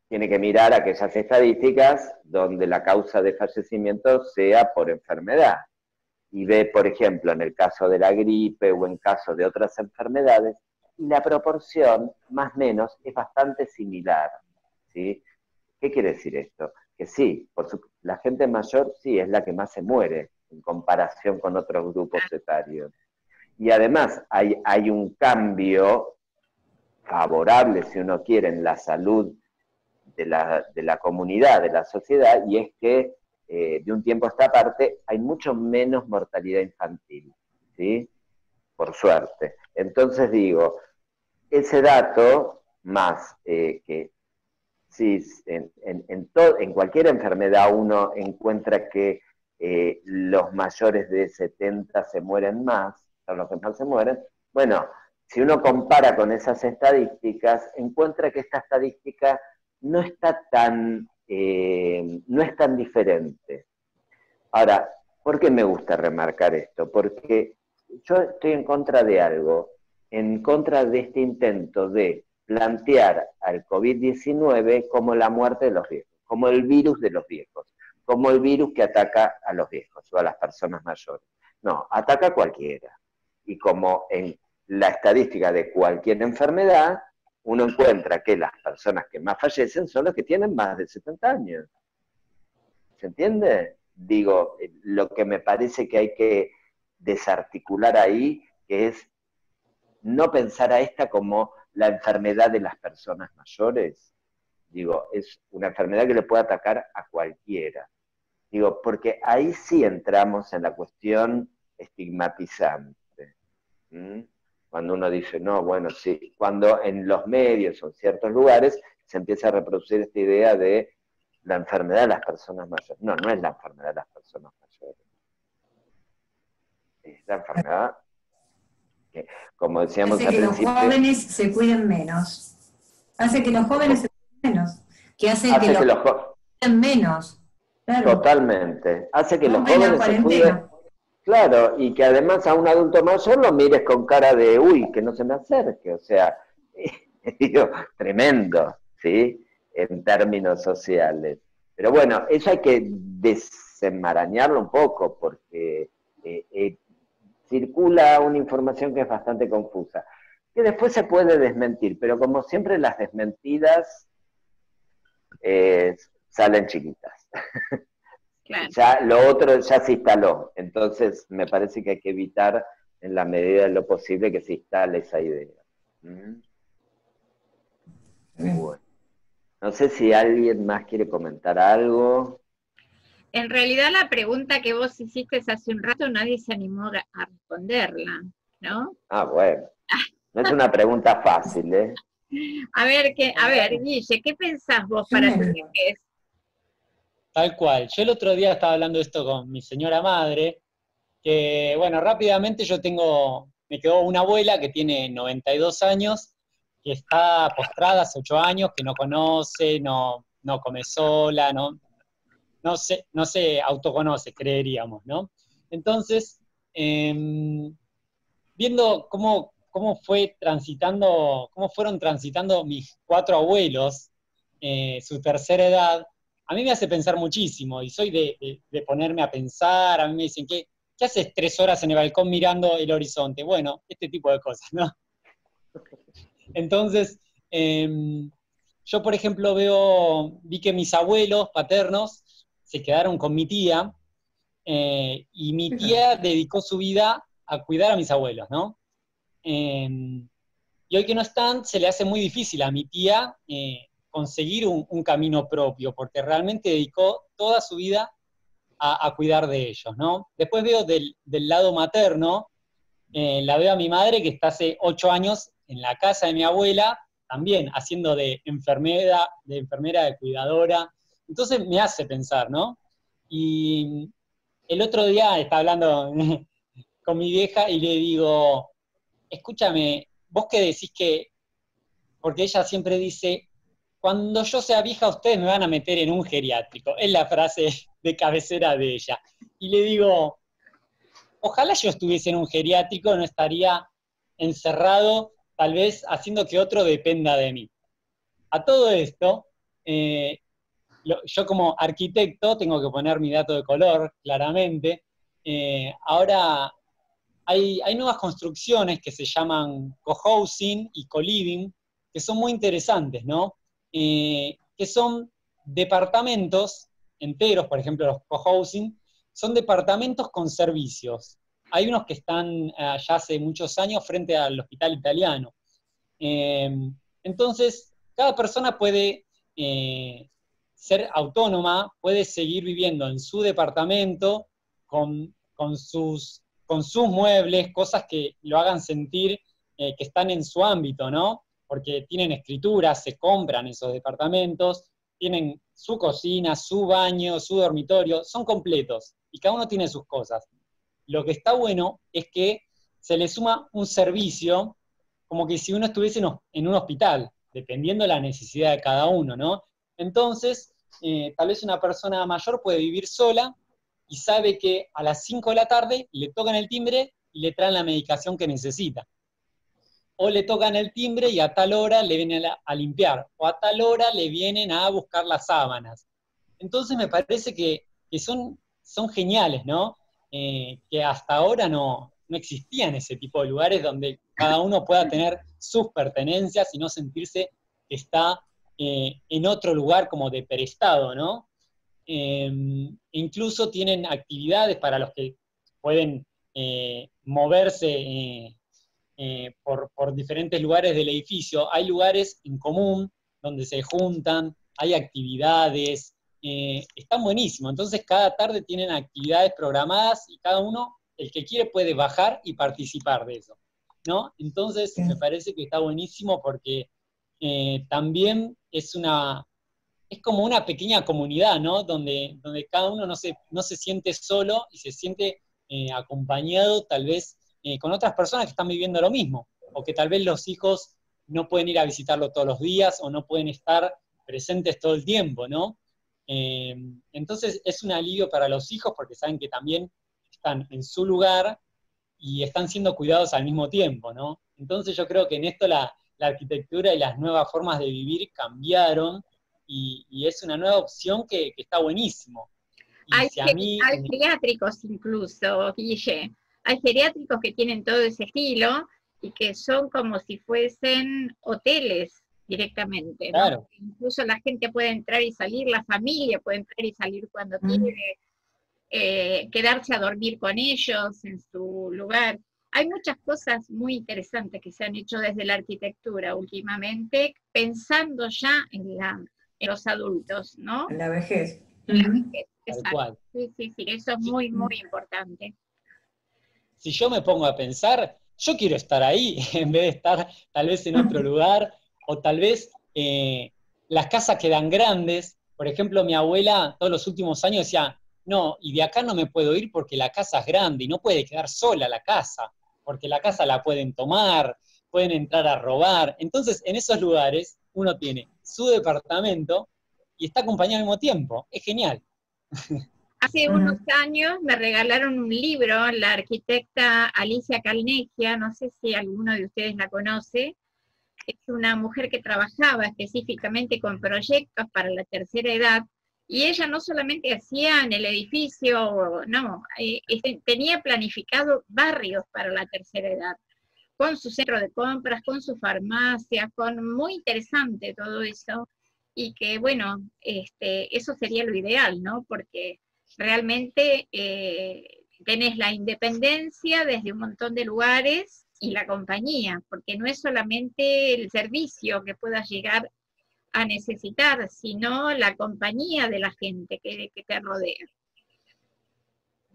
tiene que mirar aquellas estadísticas donde la causa de fallecimiento sea por enfermedad. Y ve, por ejemplo, en el caso de la gripe o en caso de otras enfermedades, y la proporción, más o menos, es bastante similar, ¿sí? ¿Qué quiere decir esto? Que sí, la gente mayor sí es la que más se muere en comparación con otros grupos etarios. Y además hay un cambio favorable, si uno quiere, en la salud de la comunidad, de la sociedad, y es que de un tiempo a esta parte hay mucho menos mortalidad infantil, ¿sí? Por suerte. Entonces digo, ese dato, más que sí, en cualquier enfermedad uno encuentra que los mayores de 70 se mueren más, son los que más se mueren. Bueno, si uno compara con esas estadísticas, encuentra que esta estadística no es tan diferente. Ahora, ¿por qué me gusta remarcar esto? Porque yo estoy en contra de algo, en contra de este intento de plantear al COVID-19 como la muerte de los viejos, como el virus de los viejos, como el virus que ataca a los viejos o a las personas mayores. No, ataca a cualquiera. Y como en la estadística de cualquier enfermedad, uno encuentra que las personas que más fallecen son las que tienen más de 70 años. ¿Se entiende? Digo, lo que me parece que hay que desarticular ahí, que es no pensar a esta como la enfermedad de las personas mayores. Digo, es una enfermedad que le puede atacar a cualquiera. Digo, porque ahí sí entramos en la cuestión estigmatizante. Cuando uno dice, no, bueno, sí, cuando en los medios o en ciertos lugares se empieza a reproducir esta idea de la enfermedad de las personas mayores. No, no es la enfermedad de las personas mayores. Es la enfermedad que, como decíamos hace al que principio, los jóvenes se cuiden menos. Hace que los jóvenes se cuiden menos. Que hace que los jóvenes se cuiden menos. Claro. Totalmente. Hace que los Rompen la jóvenes se cuiden. cuarentena. Claro, y que además a un adulto mayor lo mires con cara de, uy, que no se me acerque. O sea, digo, tremendo, ¿sí? En términos sociales. Pero bueno, eso hay que desenmarañarlo un poco, porque circula una información que es bastante confusa, que después se puede desmentir, pero como siempre las desmentidas salen chiquitas. Claro. Ya lo otro ya se instaló, entonces me parece que hay que evitar en la medida de lo posible que se instale esa idea. Bueno. No sé si alguien más quiere comentar algo. En realidad la pregunta que vos hiciste hace un rato nadie se animó a responderla, ¿no? Ah, bueno. No es una pregunta fácil, ¿eh? A ver, Guille, ¿qué pensás vos para tu vejez? Tal cual. Yo el otro día estaba hablando de esto con mi señora madre, que, bueno, rápidamente me quedó una abuela que tiene 92 años, que está postrada hace 8 años, que no conoce, no come sola, no se autoconoce, creeríamos, ¿no? Entonces, viendo cómo fueron transitando mis 4 abuelos, su tercera edad, a mí me hace pensar muchísimo, y soy de ponerme a pensar. A mí me dicen, ¿qué haces 3 horas en el balcón mirando el horizonte? Bueno, este tipo de cosas, ¿no? Entonces, yo, por ejemplo, vi que mis abuelos paternos se quedaron con mi tía, y mi tía dedicó su vida a cuidar a mis abuelos, ¿no? Y hoy que no están, se le hace muy difícil a mi tía conseguir un camino propio, porque realmente dedicó toda su vida a cuidar de ellos, ¿no? Después veo del lado materno, la veo a mi madre que está hace 8 años en la casa de mi abuela, también haciendo de enfermera, de cuidadora. Entonces me hace pensar, ¿no? Y el otro día estaba hablando con mi vieja y le digo, escúchame, vos que decís que, porque ella siempre dice, cuando yo sea vieja ustedes me van a meter en un geriátrico, es la frase de cabecera de ella. Y le digo, ojalá yo estuviese en un geriátrico, no estaría encerrado, tal vez haciendo que otro dependa de mí. A todo esto, yo como arquitecto tengo que poner mi dato de color, claramente. Ahora hay nuevas construcciones que se llaman cohousing y co-living, que son muy interesantes, ¿no? Que son departamentos enteros, por ejemplo los cohousing, son departamentos con servicios. Hay unos que están ya hace muchos años frente al Hospital Italiano. Entonces, cada persona puede ser autónoma, puede seguir viviendo en su departamento con sus muebles, cosas que lo hagan sentir que están en su ámbito, ¿no? Porque tienen escrituras, se compran esos departamentos, tienen su cocina, su baño, su dormitorio, son completos, y cada uno tiene sus cosas. Lo que está bueno es que se le suma un servicio, como que si uno estuviese en un hospital, dependiendo de la necesidad de cada uno, ¿no? Entonces, tal vez una persona mayor puede vivir sola y sabe que a las 5 de la tarde le tocan el timbre y le traen la medicación que necesita. O le tocan el timbre y a tal hora le vienen a limpiar, o a tal hora le vienen a buscar las sábanas. Entonces me parece que son geniales, ¿no? Que hasta ahora no existían ese tipo de lugares donde cada uno pueda tener sus pertenencias y no sentirse que está en otro lugar como de perestado, ¿no? Incluso tienen actividades para los que pueden moverse por diferentes lugares del edificio. Hay lugares en común donde se juntan, hay actividades, están buenísimos. Entonces cada tarde tienen actividades programadas y cada uno, el que quiere, puede bajar y participar de eso, ¿no? Entonces me parece que está buenísimo porque también es como una pequeña comunidad, ¿no? Donde cada uno no se siente solo y se siente acompañado tal vez con otras personas que están viviendo lo mismo, o que tal vez los hijos no pueden ir a visitarlo todos los días, o no pueden estar presentes todo el tiempo, ¿no? Entonces es un alivio para los hijos porque saben que también están en su lugar y están siendo cuidados al mismo tiempo, ¿no? Entonces yo creo que en esto la arquitectura y las nuevas formas de vivir cambiaron, y es una nueva opción que está buenísimo. Y hay hay geriátricos incluso, Guille, hay geriátricos que tienen todo ese estilo y que son como si fuesen hoteles directamente, ¿no? Claro. Incluso la gente puede entrar y salir, la familia puede entrar y salir cuando quiere, quedarse a dormir con ellos en su lugar. Hay muchas cosas muy interesantes que se han hecho desde la arquitectura últimamente, pensando ya en los adultos, ¿no? En la vejez. En la vejez, exacto. Tal cual. Sí, eso es muy, muy importante. Si yo me pongo a pensar, yo quiero estar ahí, en vez de estar tal vez en otro lugar, o tal vez las casas quedan grandes. Por ejemplo, mi abuela todos los últimos años decía, no, y de acá no me puedo ir porque la casa es grande, y no puede quedar sola la casa, porque la casa la pueden tomar, pueden entrar a robar. Entonces, en esos lugares, uno tiene su departamento y está acompañado al mismo tiempo. Es genial. Hace unos años me regalaron un libro, la arquitecta Alicia Calnecchia, no sé si alguno de ustedes la conoce, es una mujer que trabajaba específicamente con proyectos para la tercera edad, y ella no solamente hacía en el edificio, no, tenía planificado barrios para la tercera edad, con su centro de compras, con su farmacia, muy interesante todo eso, y que bueno, eso sería lo ideal, ¿no? Porque realmente tenés la independencia desde un montón de lugares y la compañía, porque no es solamente el servicio que puedas llegar a necesitar, sino la compañía de la gente que te rodea.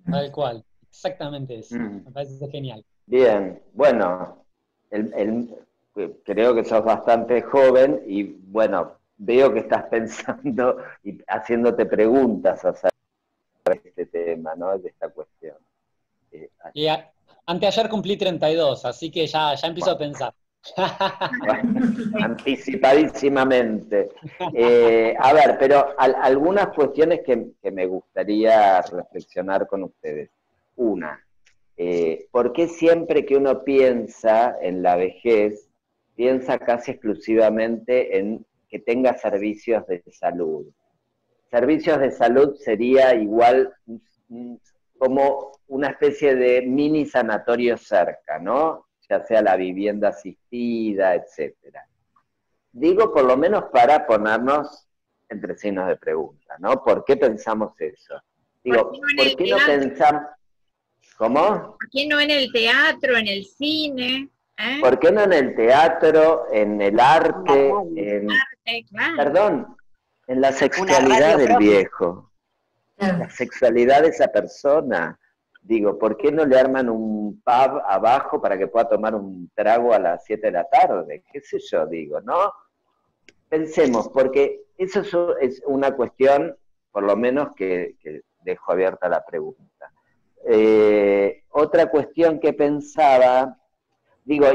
Tal cual, exactamente eso. Me parece genial. Bien, bueno, creo que sos bastante joven y bueno, veo que estás pensando y haciéndote preguntas acerca de este tema, ¿no? De esta cuestión. Anteayer cumplí 32, así que ya empiezo a pensar. Bueno, anticipadísimamente. A ver, pero algunas cuestiones que me gustaría reflexionar con ustedes. Una, ¿por qué siempre que uno piensa en la vejez, piensa casi exclusivamente en que tenga servicios de salud? Servicios de salud sería igual como una especie de mini sanatorio cerca, ¿no? Ya sea la vivienda asistida, etcétera. Digo, por lo menos para ponernos entre signos de pregunta, ¿no? ¿Por qué pensamos eso? Digo, ¿por qué no pensamos? ¿Cómo? ¿Por qué no en el teatro, en el cine? ¿Por qué no en el teatro, en el arte, claro. Perdón, en la sexualidad del viejo? La sexualidad de esa persona. Digo, ¿por qué no le arman un pub abajo para que pueda tomar un trago a las 7 de la tarde? ¿Qué sé yo? Digo, ¿no? Pensemos, porque eso es una cuestión, por lo menos, que dejo abierta la pregunta. Otra cuestión que pensaba, digo,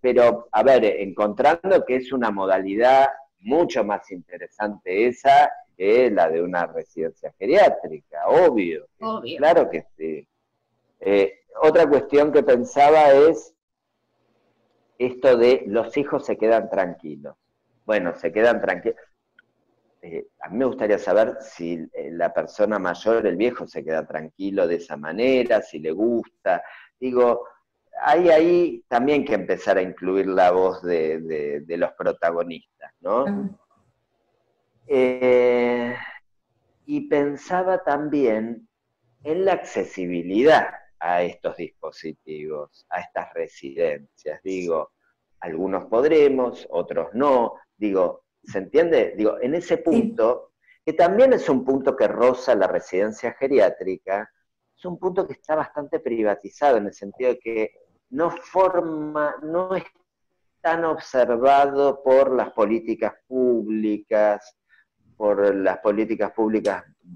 pero, a ver, encontrando que es una modalidad mucho más interesante esa que la de una residencia geriátrica, obvio. Claro que sí. Otra cuestión que pensaba es esto de los hijos se quedan tranquilos. Bueno, se quedan tranquilos. A mí me gustaría saber si la persona mayor, el viejo, se queda tranquilo de esa manera, si le gusta. Digo, hay ahí también que empezar a incluir la voz de los protagonistas, ¿no? Y pensaba también en la accesibilidad a estos dispositivos, a estas residencias. Digo, algunos podremos, otros no. Digo, ¿se entiende? Digo, en ese punto, que también es un punto que roza la residencia geriátrica, es un punto que está bastante privatizado en el sentido de que no es tan observado por las políticas públicas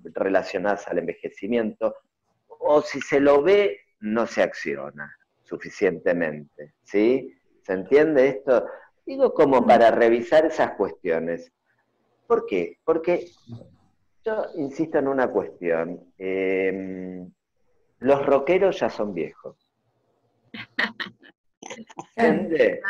relacionadas al envejecimiento, o si se lo ve, no se acciona suficientemente, ¿sí? ¿Se entiende esto? Digo como para revisar esas cuestiones. ¿Por qué? Porque yo insisto en una cuestión. Los rockeros ya son viejos. ¿Entiende?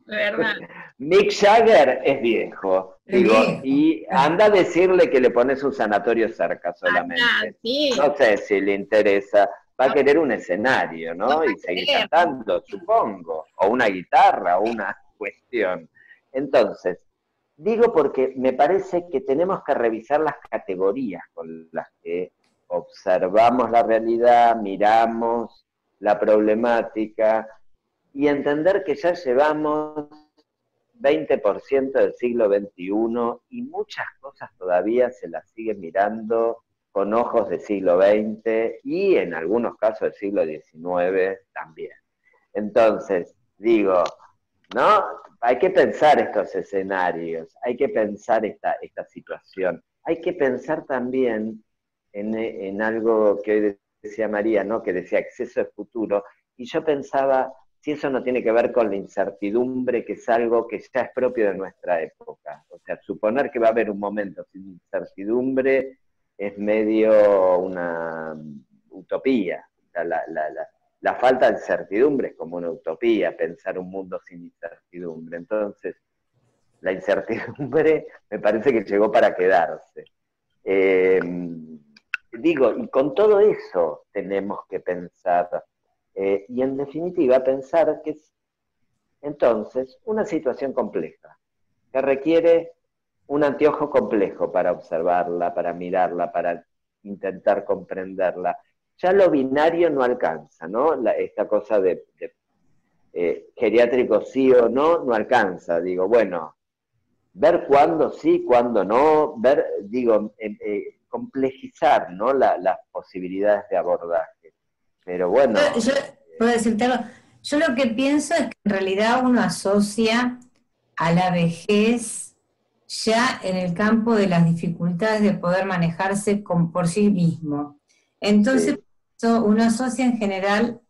¿Verdad? Mick Jagger es viejo, digo, y anda a decirle que le pones un sanatorio cerca solamente. Sí. No sé si le interesa, va a querer un escenario, ¿no? Y seguir cantando, supongo, o una guitarra, o una cuestión. Entonces, digo porque me parece que tenemos que revisar las categorías con las que observamos la realidad, miramos la problemática, y entender que ya llevamos 20% del siglo XXI y muchas cosas todavía se las siguen mirando con ojos del siglo XX y en algunos casos del siglo XIX también. Entonces, digo, ¿no? Hay que pensar estos escenarios, hay que pensar esta situación, hay que pensar también en algo que hoy decía María, ¿no? Que decía exceso de futuro, y yo pensaba si eso no tiene que ver con la incertidumbre, que es algo que ya es propio de nuestra época. O sea, suponer que va a haber un momento sin incertidumbre es medio una utopía. O sea, la falta de incertidumbre es como una utopía, pensar un mundo sin incertidumbre. Entonces, la incertidumbre me parece que llegó para quedarse. Digo, y con todo eso tenemos que pensar. Y en definitiva pensar que es entonces una situación compleja, que requiere un anteojo complejo para observarla, para mirarla, para intentar comprenderla. Ya lo binario no alcanza, ¿no? Esta cosa de geriátrico sí o no alcanza. Digo, bueno, ver cuándo sí, cuándo no, ver, digo, complejizar, ¿no? Las posibilidades de abordaje. Pero bueno. Yo puedo decirte algo. Yo lo que pienso es que en realidad uno asocia a la vejez ya en el campo de las dificultades de poder manejarse por sí mismo. Entonces, uno asocia en general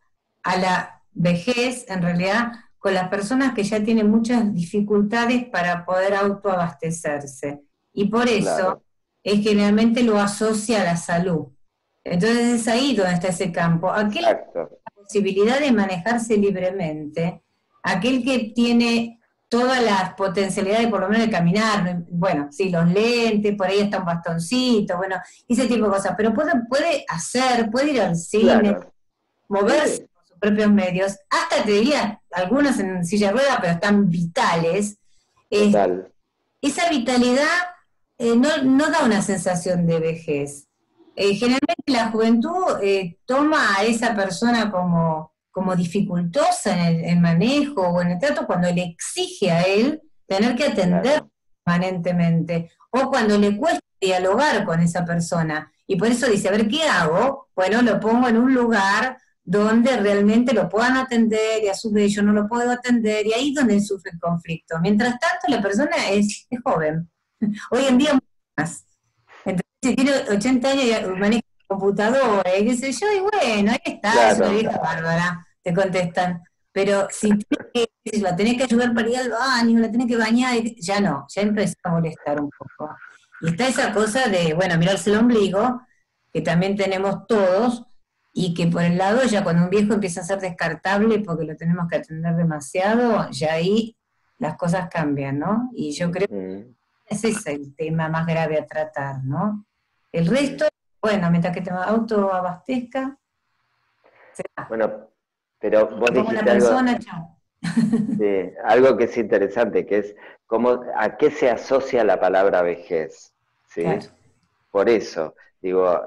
a la vejez, en realidad, con las personas que ya tienen muchas dificultades para poder autoabastecerse. Y por eso es que generalmente lo asocia a la salud. Entonces es ahí donde está ese campo. Aquel que tiene la posibilidad de manejarse libremente, aquel que tiene todas las potencialidades, por lo menos de caminar, bueno, sí, los lentes, por ahí está un bastoncito, bueno, ese tipo de cosas, pero puede ir al cine, Claro. moverse Sí. por sus propios medios, hasta te diría, algunos en silla de ruedas, pero están vitales. Total. Esa vitalidad no da una sensación de vejez. Generalmente la juventud toma a esa persona como dificultosa en el manejo o en el trato cuando le exige a él tener que atender Claro. permanentemente, o cuando le cuesta dialogar con esa persona. Y por eso dice, a ver, ¿qué hago? Bueno, lo pongo en un lugar donde realmente lo puedan atender y a su vez yo no lo puedo atender, y ahí es donde sufre el conflicto. Mientras tanto, la persona es joven. Hoy en día, mucho más. Entonces, si tiene 80 años y maneja computadora y qué sé yo, y bueno, ahí está, es una Claro. vieja bárbara, te contestan. Pero si la tenés que ayudar para ir al baño, la tenés que bañar, ya no, ya empieza a molestar un poco. Y está esa cosa de, bueno, mirarse el ombligo, que también tenemos todos, y que por el lado ya cuando un viejo empieza a ser descartable porque lo tenemos que atender demasiado, ya ahí las cosas cambian, ¿no? Y yo creo que ese es el tema más grave a tratar, ¿no? El resto, bueno, mientras que te autoabastezca, será. Bueno, pero vos Como la dijiste algo, persona, chao. algo que es interesante, que es a qué se asocia la palabra vejez, ¿sí? Claro. Por eso, digo,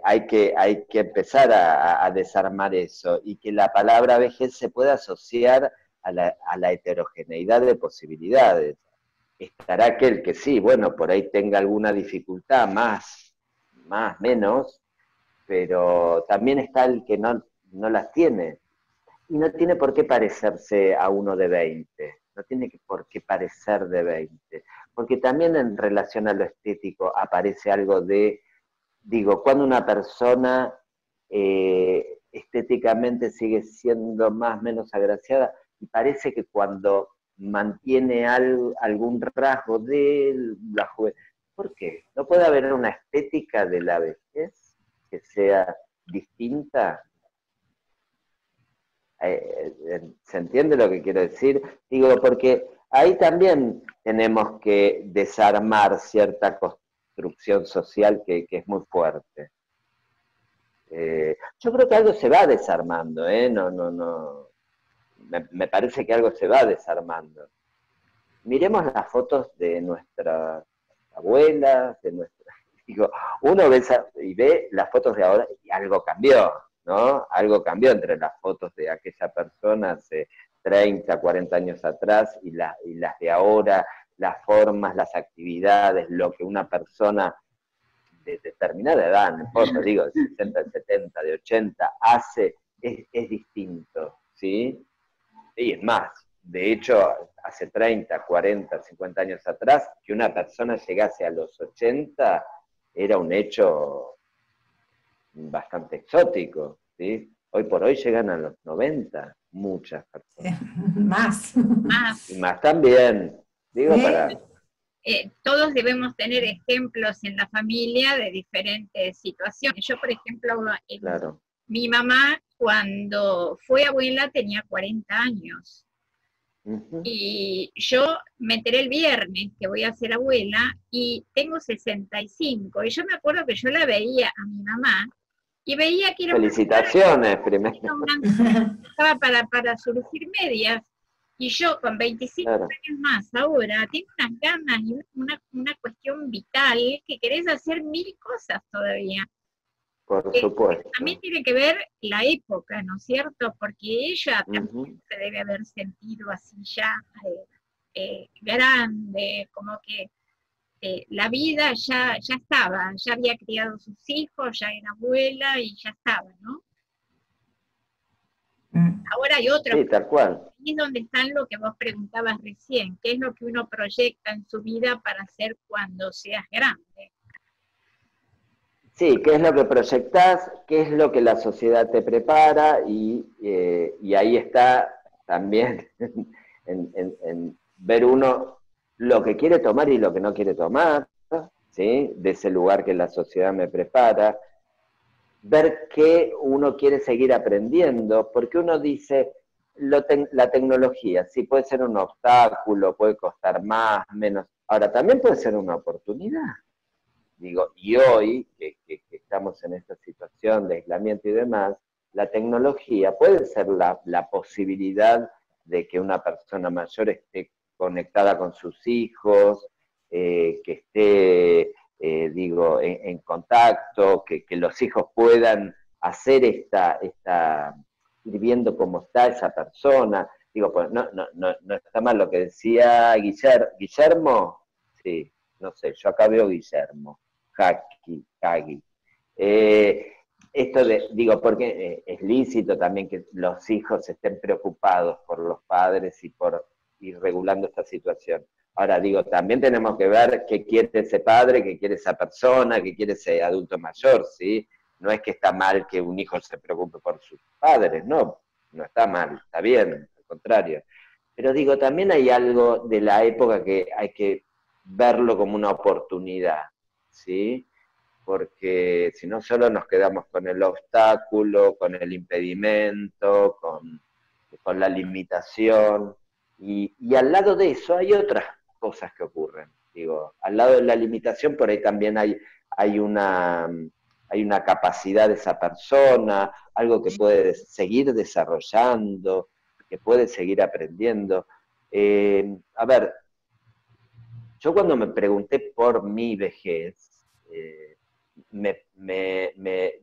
hay que empezar a desarmar eso, y que la palabra vejez se pueda asociar a la heterogeneidad de posibilidades. Estará aquel que sí, bueno, por ahí tenga alguna dificultad, más, menos, pero también está el que no las tiene. Y no tiene por qué parecerse a uno de 20, no tiene por qué parecer de 20, porque también en relación a lo estético aparece algo de, digo, cuando una persona estéticamente sigue siendo más o menos agraciada, y parece que cuando mantiene algún rasgo de la juventud, ¿por qué? ¿No puede haber una estética de la vejez que sea distinta? ¿Se entiende lo que quiero decir? Digo, porque ahí también tenemos que desarmar cierta construcción social que es muy fuerte. Yo creo que algo se va desarmando, no. Me parece que algo se va desarmando. Miremos las fotos de nuestras abuelas, digo, uno ve las fotos de ahora y algo cambió, ¿no? Algo cambió entre las fotos de aquella persona hace 30, 40 años atrás y las de ahora, las formas, las actividades, lo que una persona de determinada edad, no importa, digo, de 60, de 70, de 80, hace, es distinto, ¿sí? Y es más, de hecho, hace 30, 40, 50 años atrás, que una persona llegase a los 80 era un hecho bastante exótico, ¿sí? Hoy por hoy llegan a los 90 muchas personas. Más. Y más también, digo, para... Todos debemos tener ejemplos en la familia de diferentes situaciones. Yo, por ejemplo, Claro. Mi mamá cuando fue abuela tenía 40 años. Uh-huh. Y yo me enteré el viernes que voy a ser abuela y tengo 65. Y yo me acuerdo que yo la veía a mi mamá y veía que era felicitaciones, primero. Estaba para surgir medias. Y yo con 25 años más ahora tengo unas ganas y una cuestión vital que querés hacer 1000 cosas todavía. Por supuesto. También tiene que ver la época, ¿no es cierto? Porque ella también se debe haber sentido así ya grande, como que la vida ya estaba, ya había criado sus hijos, ya era abuela y ya estaba, ¿no? Ahora hay otros. Sí, tal cual. Ahí es donde están lo que vos preguntabas recién, qué es lo que uno proyecta en su vida para hacer cuando seas grande. Sí, qué es lo que proyectás, qué es lo que la sociedad te prepara, y ahí está también en ver uno lo que quiere tomar y lo que no quiere tomar, ¿sí? De ese lugar que la sociedad me prepara, ver qué uno quiere seguir aprendiendo, porque uno dice, la tecnología, sí, puede ser un obstáculo, puede costar más, menos. Ahora, también puede ser una oportunidad. Digo, y hoy, que estamos en esta situación de aislamiento y demás, la tecnología puede ser la posibilidad de que una persona mayor esté conectada con sus hijos, que esté, digo, en contacto, que los hijos puedan hacer ir viendo cómo está esa persona. Digo, pues no está mal lo que decía Guillermo, sí, no sé, yo acá veo Guillermo, Hagi. Esto digo, porque es lícito también que los hijos estén preocupados por los padres y por ir regulando esta situación. Ahora digo, también tenemos que ver qué quiere ese padre, qué quiere esa persona, qué quiere ese adulto mayor, ¿sí? No es que está mal que un hijo se preocupe por sus padres, no está mal, está bien, al contrario. Pero digo, también hay algo de la época que hay que verlo como una oportunidad, ¿sí? Porque si no solo nos quedamos con el obstáculo, con el impedimento, con la limitación, y al lado de eso hay otras cosas que ocurren. Digo, al lado de la limitación por ahí también hay una capacidad de esa persona, algo que puede seguir desarrollando, que puede seguir aprendiendo. A ver, yo cuando me pregunté por mi vejez, me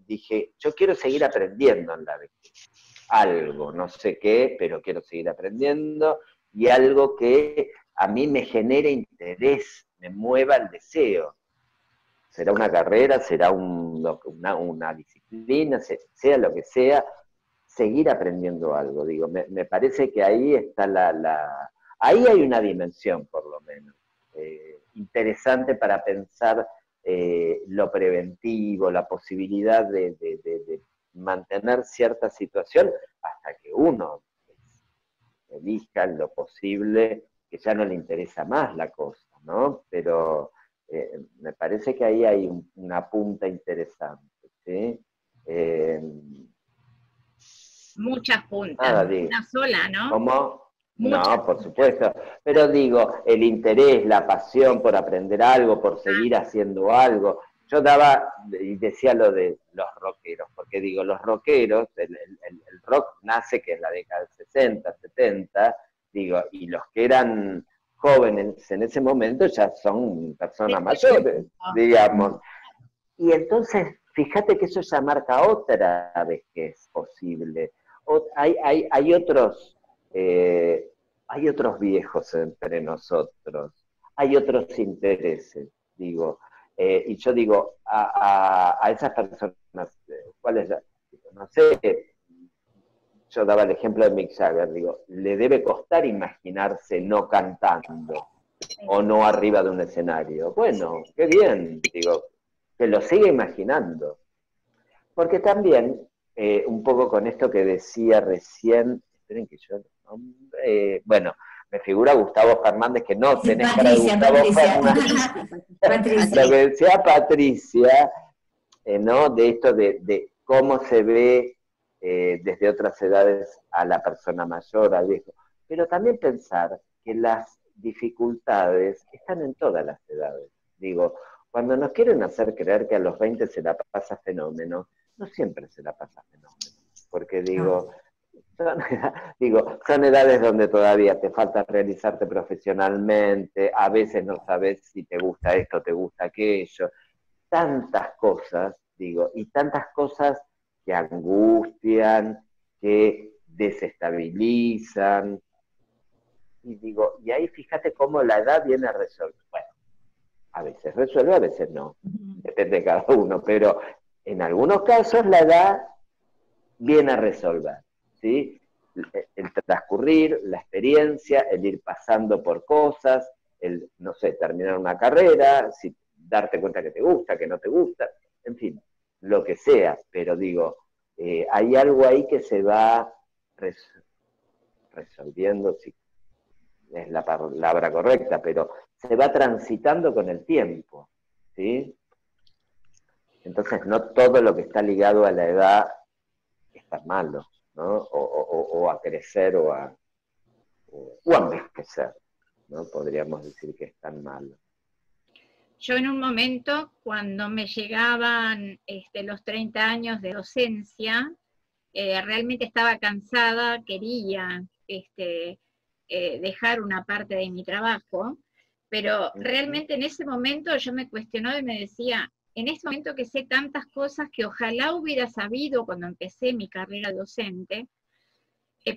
dije, yo quiero seguir aprendiendo en la vejez. Algo, no sé qué, pero quiero seguir aprendiendo, y algo que a mí me genere interés, me mueva el deseo. Será una carrera, será una disciplina, sea lo que sea, seguir aprendiendo algo. Digo, me parece que ahí está ahí hay una dimensión, por lo menos, interesante para pensar lo preventivo, la posibilidad de mantener cierta situación hasta que uno elija lo posible, que ya no le interesa más la cosa, ¿no? Pero me parece que ahí hay una punta interesante, ¿sí? Muchas puntas, una sola, ¿no? ¿Cómo? Muchas No, por supuesto. Pero digo, el interés, la pasión por aprender algo, por seguir haciendo algo. Yo daba, y decía lo de los rockeros, porque digo, los rockeros, el rock nace que en la década del 60, 70, digo, y los que eran jóvenes en ese momento ya son personas mayores, digamos. Y entonces, fíjate que eso ya marca otra vez que es posible. Hay otros viejos entre nosotros, hay otros intereses, digo. Y yo digo, a esas personas, ¿cuáles? No sé, yo daba el ejemplo de Mick Jagger, digo, le debe costar imaginarse no cantando o no arriba de un escenario. Bueno, qué bien, digo, que lo siga imaginando. Porque también, un poco con esto que decía recién, esperen que yo, bueno, me figura Gustavo Fernández, que no tenés cara de Gustavo Fernández. Lo que decía Patricia, ¿no? De esto de cómo se ve desde otras edades a la persona mayor, al viejo. Pero también pensar que las dificultades están en todas las edades. Digo, cuando nos quieren hacer creer que a los 20 se la pasa fenómeno, no siempre se la pasa fenómeno. Porque digo, son edades donde todavía te falta realizarte profesionalmente, a veces no sabes si te gusta esto, te gusta aquello, tantas cosas, digo, y tantas cosas que angustian, que desestabilizan, y digo, y ahí fíjate cómo la edad viene a resolver. Bueno, a veces resuelve, a veces no, depende de cada uno, pero en algunos casos la edad viene a resolver, ¿sí? El transcurrir, la experiencia, el ir pasando por cosas, el, no sé, terminar una carrera, darte cuenta que te gusta, que no te gusta, en fin, lo que sea, pero digo, hay algo ahí que se va resolviendo, si es la palabra correcta, pero se va transitando con el tiempo, ¿sí? Entonces no todo lo que está ligado a la edad está malo. ¿no? O a crecer o a envejecer, ¿no? Podríamos decir que es tan malo. Yo en un momento, cuando me llegaban los 30 años de docencia, realmente estaba cansada, quería dejar una parte de mi trabajo, pero realmente en ese momento yo me cuestionaba y me decía, en este momento que sé tantas cosas que ojalá hubiera sabido cuando empecé mi carrera docente,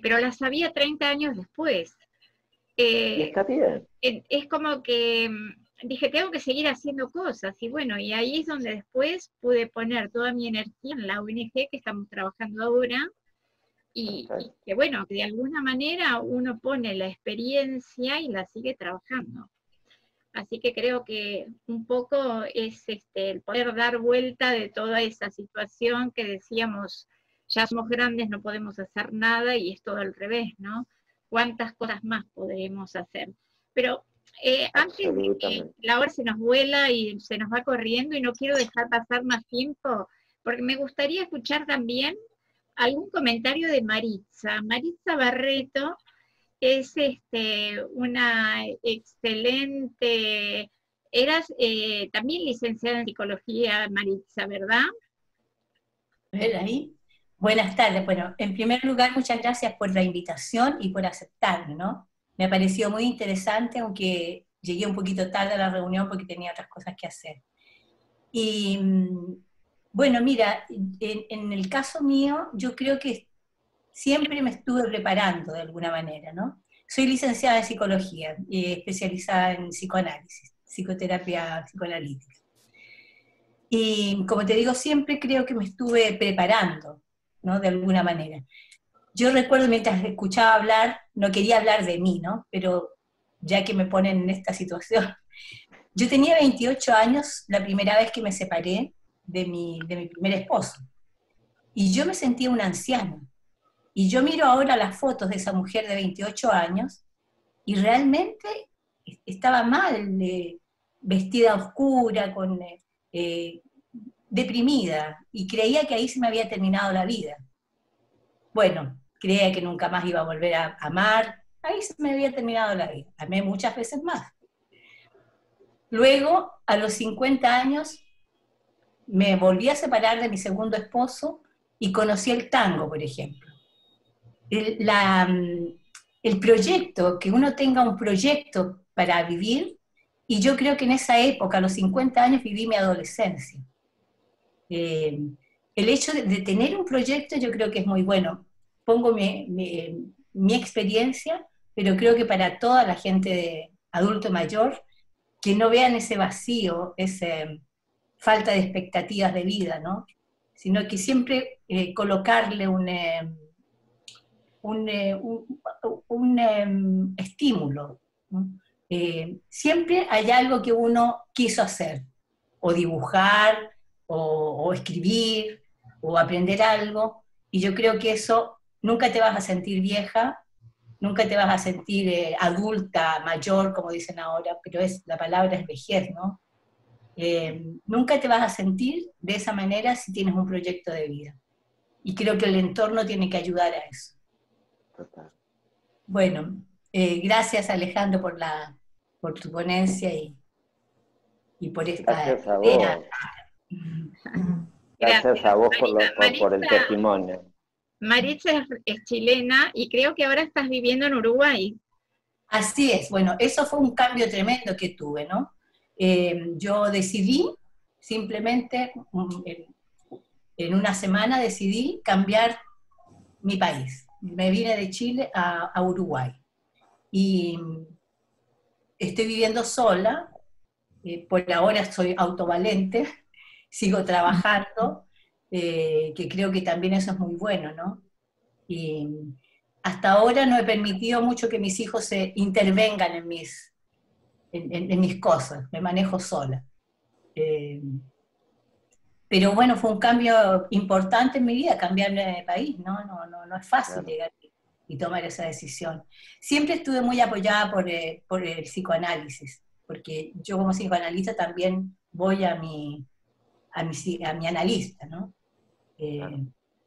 pero las sabía 30 años después. Y está bien. Es como que dije, tengo que seguir haciendo cosas, y bueno, y ahí es donde después pude poner toda mi energía en la ONG que estamos trabajando ahora, y que bueno, de alguna manera uno pone la experiencia y la sigue trabajando. Así que creo que un poco es el poder dar vuelta de toda esa situación que decíamos, ya somos grandes, no podemos hacer nada, y es todo al revés, ¿no? ¿Cuántas cosas más podremos hacer? Pero antes de que la hora se nos vuela y se nos va corriendo, y no quiero dejar pasar más tiempo, porque me gustaría escuchar también algún comentario de Maritza. Maritza Barreto es una excelente, eras también licenciada en psicología, Maritza, ¿verdad? A ver ahí. Buenas tardes. Bueno, en primer lugar, muchas gracias por la invitación y por aceptarme, ¿no? Me ha parecido muy interesante, aunque llegué un poquito tarde a la reunión porque tenía otras cosas que hacer. Y bueno, mira, en el caso mío, yo creo que siempre me estuve preparando de alguna manera, ¿no? Soy licenciada en psicología, especializada en psicoanálisis, psicoterapia psicoanalítica. Y como te digo, siempre creo que me estuve preparando, ¿no? De alguna manera. Yo recuerdo mientras escuchaba hablar, no quería hablar de mí, ¿no? Pero ya que me ponen en esta situación, yo tenía 28 años la primera vez que me separé de mi primer esposo. Y yo me sentía una anciana. Y yo miro ahora las fotos de esa mujer de 28 años y realmente estaba mal, vestida oscura, deprimida, y creía que ahí se me había terminado la vida. Bueno, creía que nunca más iba a volver a amar, ahí se me había terminado la vida. Amé muchas veces más. Luego, a los 50 años, me volví a separar de mi segundo esposo y conocí el tango, por ejemplo. El proyecto, que uno tenga un proyecto para vivir, y yo creo que en esa época, a los 50 años, viví mi adolescencia. El hecho de tener un proyecto yo creo que es muy bueno. Pongo mi experiencia, pero creo que para toda la gente de adulto mayor, que no vean ese vacío, esa falta de expectativas de vida, ¿no? Sino que siempre colocarle un estímulo, ¿no? Siempre hay algo que uno quiso hacer, o dibujar, o escribir, o aprender algo, y yo creo que eso nunca te vas a sentir vieja, nunca te vas a sentir adulta, mayor, como dicen ahora, pero la palabra es vejez, ¿no? Nunca te vas a sentir de esa manera si tienes un proyecto de vida. Y creo que el entorno tiene que ayudar a eso. Total. Bueno, gracias Alejandro por tu ponencia y por esta Gracias a idea. vos. Gracias a vos por el testimonio. Maritza es chilena y creo que ahora estás viviendo en Uruguay. Así es, bueno, eso fue un cambio tremendo que tuve, ¿no? Yo decidí, simplemente, en una semana decidí cambiar mi país. Me vine de Chile a Uruguay. Y estoy viviendo sola, por ahora soy autovalente, sigo trabajando, que creo que también eso es muy bueno, ¿no? Y hasta ahora no he permitido mucho que mis hijos se intervengan en mis cosas, me manejo sola. Pero bueno, fue un cambio importante en mi vida, cambiarme de país, ¿no? No es fácil llegar y tomar esa decisión. Siempre estuve muy apoyada por el psicoanálisis, porque yo como psicoanalista también voy a mi analista, ¿no?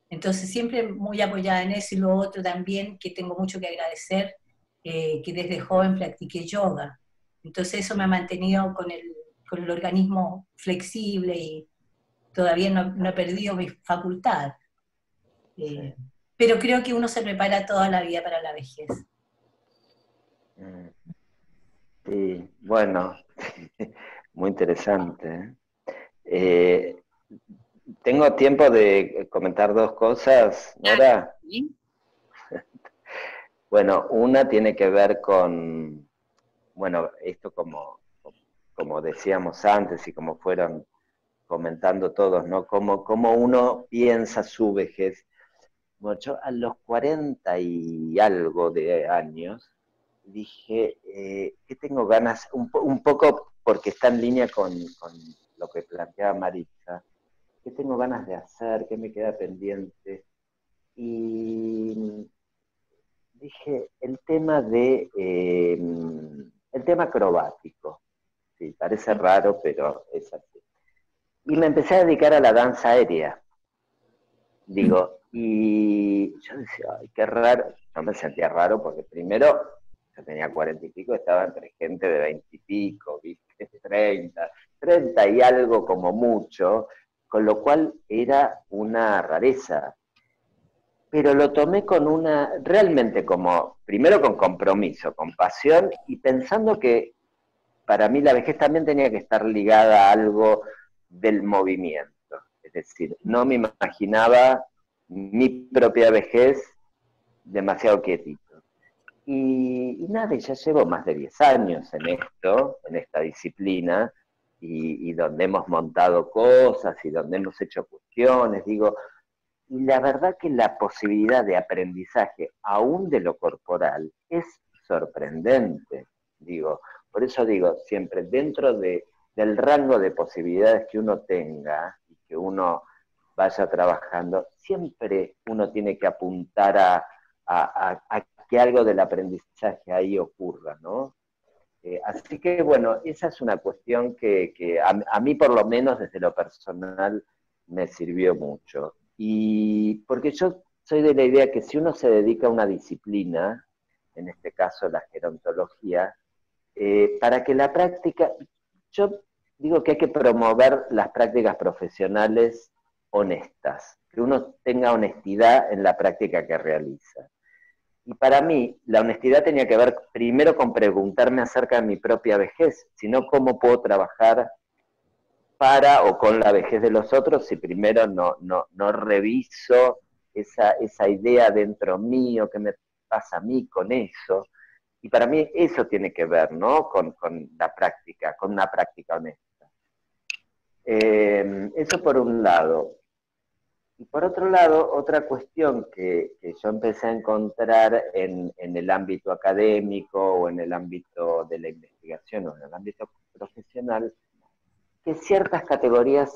Entonces siempre muy apoyada en eso, y lo otro también, que tengo mucho que agradecer, que desde joven practiqué yoga. Entonces eso me ha mantenido con el organismo flexible y todavía no he perdido mi facultad. Pero creo que uno se prepara toda la vida para la vejez. Sí, bueno, muy interesante. ¿Tengo tiempo de comentar dos cosas, Nora? ¿Sí? Bueno, una tiene que ver con, bueno, esto como decíamos antes y como fueron comentando todos, ¿no? Cómo uno piensa su vejez. Bueno, yo a los 40 y algo de años dije que tengo ganas, un poco porque está en línea con lo que planteaba Maritza, qué tengo ganas de hacer, qué me queda pendiente. Y dije el tema el tema acrobático. Sí, parece raro, pero es así. Y me empecé a dedicar a la danza aérea. Digo, y yo decía, ay, qué raro. Yo me sentía raro porque primero yo tenía 40 y pico, estaba entre gente de 20 y pico, ¿viste? 30 y algo como mucho, con lo cual era una rareza. Pero lo tomé realmente como, primero con compromiso, con pasión, y pensando que para mí la vejez también tenía que estar ligada a algo del movimiento. Es decir, no me imaginaba mi propia vejez demasiado quietito. Y nada, ya llevo más de 10 años en esto, en esta disciplina, y donde hemos montado cosas y donde hemos hecho cuestiones, digo, y la verdad que la posibilidad de aprendizaje, aún de lo corporal, es sorprendente, digo. Por eso digo, siempre dentro del rango de posibilidades que uno tenga y que uno vaya trabajando, siempre uno tiene que apuntar a que algo del aprendizaje ahí ocurra, ¿no? Así que bueno, esa es una cuestión que a mí por lo menos desde lo personal me sirvió mucho. Y porque yo soy de la idea que si uno se dedica a una disciplina, en este caso la gerontología, para que la práctica, yo digo que hay que promover las prácticas profesionales honestas, que uno tenga honestidad en la práctica que realiza. Y para mí, la honestidad tenía que ver primero con preguntarme acerca de mi propia vejez, sino cómo puedo trabajar para o con la vejez de los otros si primero no reviso esa idea dentro mío, qué me pasa a mí con eso. Y para mí eso tiene que ver, ¿no? Con la práctica, con una práctica honesta. Eso por un lado. Y por otro lado, otra cuestión que yo empecé a encontrar en el ámbito académico o en el ámbito de la investigación o en el ámbito profesional, que ciertas categorías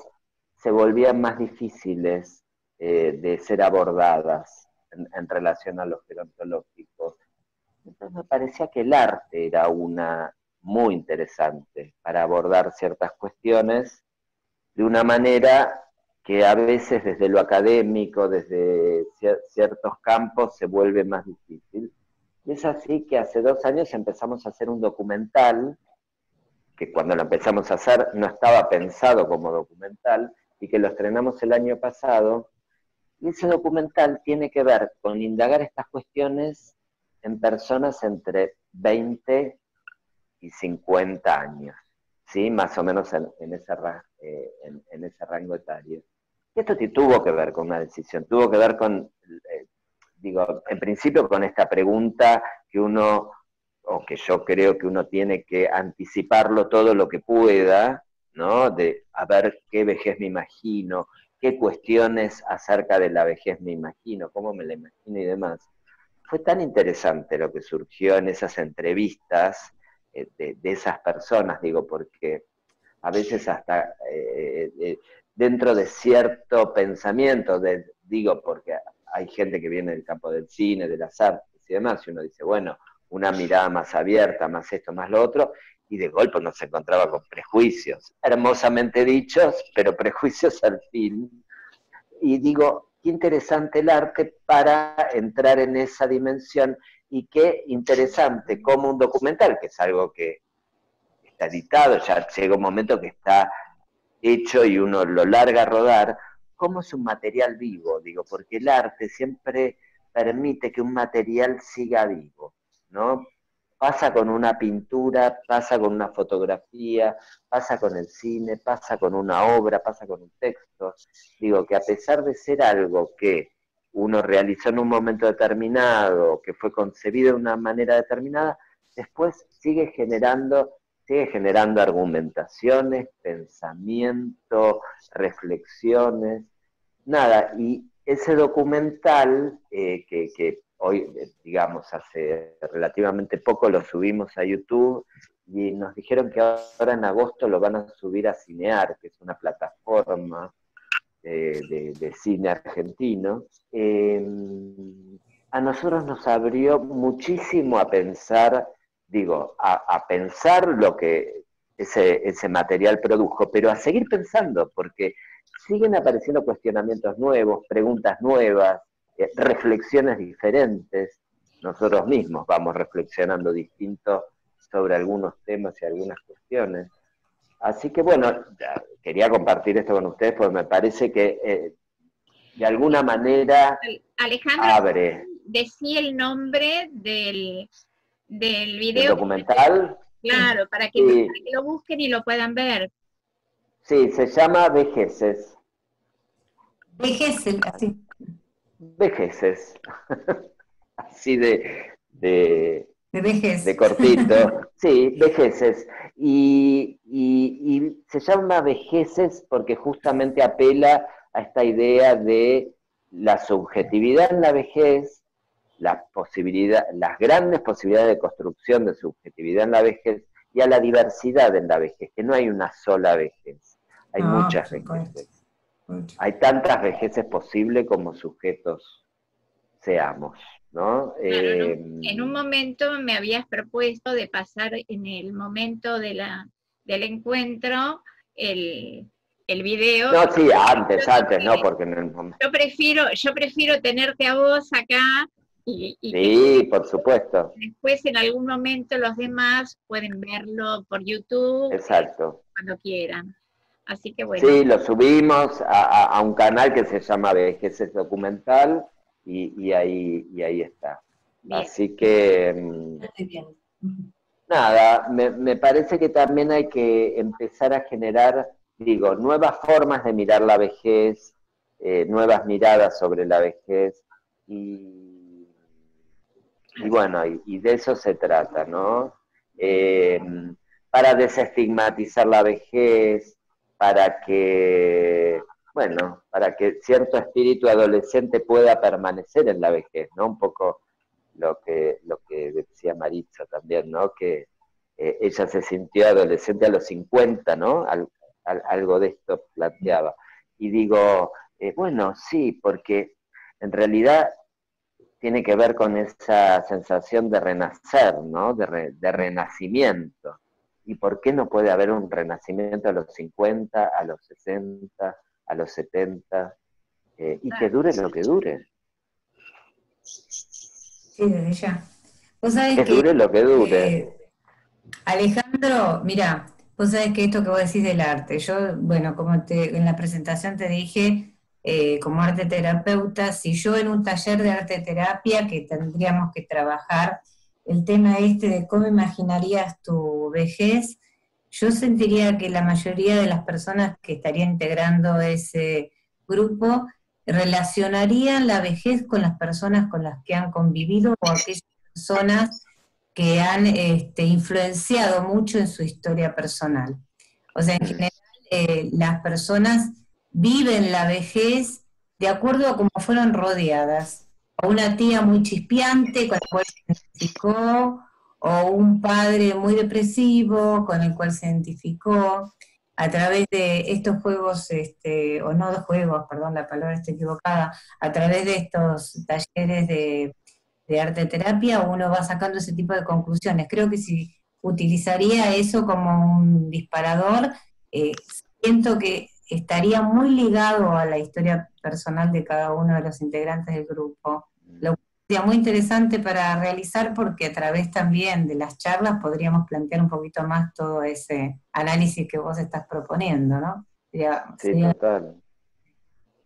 se volvían más difíciles de ser abordadas en relación a lo gerontológico. Entonces me parecía que el arte era una muy interesante para abordar ciertas cuestiones de una manera que a veces desde lo académico, desde ciertos campos, se vuelve más difícil. Y es así que hace 2 años empezamos a hacer un documental, que cuando lo empezamos a hacer no estaba pensado como documental, y que lo estrenamos el año pasado. Y ese documental tiene que ver con indagar estas cuestiones en personas entre 20 y 50 años, ¿sí? Más o menos en ese rango etario. Y esto tuvo que ver con una decisión, tuvo que ver con, digo, en principio con esta pregunta que uno, o que yo creo que uno tiene que anticiparlo todo lo que pueda, ¿no? De a ver qué vejez me imagino, qué cuestiones acerca de la vejez me imagino, cómo me la imagino y demás. Fue tan interesante lo que surgió en esas entrevistas de esas personas, digo, porque a veces hasta dentro de cierto pensamiento, digo, porque hay gente que viene del campo del cine, de las artes y demás, y uno dice, bueno, una mirada más abierta, más esto, más lo otro, y de golpe uno se encontraba con prejuicios, hermosamente dichos, pero prejuicios al fin. Y digo, qué interesante el arte para entrar en esa dimensión, y qué interesante como un documental, que es algo que está editado, ya llega un momento que está hecho y uno lo larga a rodar, como es un material vivo, digo, porque el arte siempre permite que un material siga vivo, ¿no? Pasa con una pintura, pasa con una fotografía, pasa con el cine, pasa con una obra, pasa con un texto. Digo que a pesar de ser algo que uno realizó en un momento determinado, que fue concebido de una manera determinada, después sigue generando argumentaciones, pensamiento, reflexiones, nada, y ese documental que hoy, digamos, hace relativamente poco lo subimos a YouTube, y nos dijeron que ahora en agosto lo van a subir a Cinear, que es una plataforma de cine argentino. A nosotros nos abrió muchísimo a pensar, digo, a pensar lo que ese material produjo, pero a seguir pensando, porque siguen apareciendo cuestionamientos nuevos, preguntas nuevas, reflexiones diferentes. Nosotros mismos vamos reflexionando distinto sobre algunos temas y algunas cuestiones. Así que bueno, quería compartir esto con ustedes porque me parece que de alguna manera Alejandro, abre. Decí el nombre del video. ¿El documental? Claro, para que lo busquen y lo puedan ver. Sí, se llama Vejeces. Vejeces, así. Vejeces. Así de vejez. De cortito. Sí, Vejeces. Y se llama Vejeces porque justamente apela a esta idea de la subjetividad en la vejez, las grandes posibilidades de construcción de subjetividad en la vejez, y a la diversidad en la vejez, que no hay una sola vejez, hay muchas vejeces. Hay tantas vejeces posibles como sujetos seamos, ¿no? En un momento me habías propuesto de pasar en el momento del encuentro el video. No, sí, antes, no, porque en el momento. Yo prefiero tenerte a vos acá y sí, por supuesto. Después en algún momento los demás pueden verlo por YouTube. Exacto. Cuando quieran. Así que bueno. Sí, lo subimos a un canal que se llama Vejeces Documental y ahí está. Bien. Así que nada, me parece que también hay que empezar a generar, digo, nuevas formas de mirar la vejez, nuevas miradas sobre la vejez, y bueno, y de eso se trata, ¿no? Para desestigmatizar la vejez, para que cierto espíritu adolescente pueda permanecer en la vejez, ¿no? Un poco lo que decía Maritza también, ¿no? Que ella se sintió adolescente a los 50, ¿no? Algo de esto planteaba. Y digo, bueno, sí, porque en realidad tiene que ver con esa sensación de renacer, ¿no? De renacimiento. ¿Y por qué no puede haber un renacimiento a los 50, a los 60, a los 70, y que dure lo que dure? Sí, desde ya. Vos sabés que dure lo que dure. Alejandro, mira, vos sabés que esto que vos decís del arte, yo, bueno, como en la presentación te dije, como arte terapeuta, si yo en un taller de arte terapia que tendríamos que trabajar el tema de cómo imaginarías tu vejez, yo sentiría que la mayoría de las personas que estarían integrando ese grupo relacionarían la vejez con las personas con las que han convivido o aquellas personas que han influenciado mucho en su historia personal. O sea, en general, las personas viven la vejez de acuerdo a cómo fueron rodeadas. O una tía muy chispeante con la cual se identificó, o un padre muy depresivo con el cual se identificó, a través de estos juegos, o no de juegos, perdón, la palabra está equivocada, a través de estos talleres de arte terapia, uno va sacando ese tipo de conclusiones. Creo que si utilizaría eso como un disparador, siento que estaría muy ligado a la historia personal de cada uno de los integrantes del grupo. Lo cual sería muy interesante para realizar porque a través también de las charlas podríamos plantear un poquito más todo ese análisis que vos estás proponiendo, ¿no? Sí, Sería total.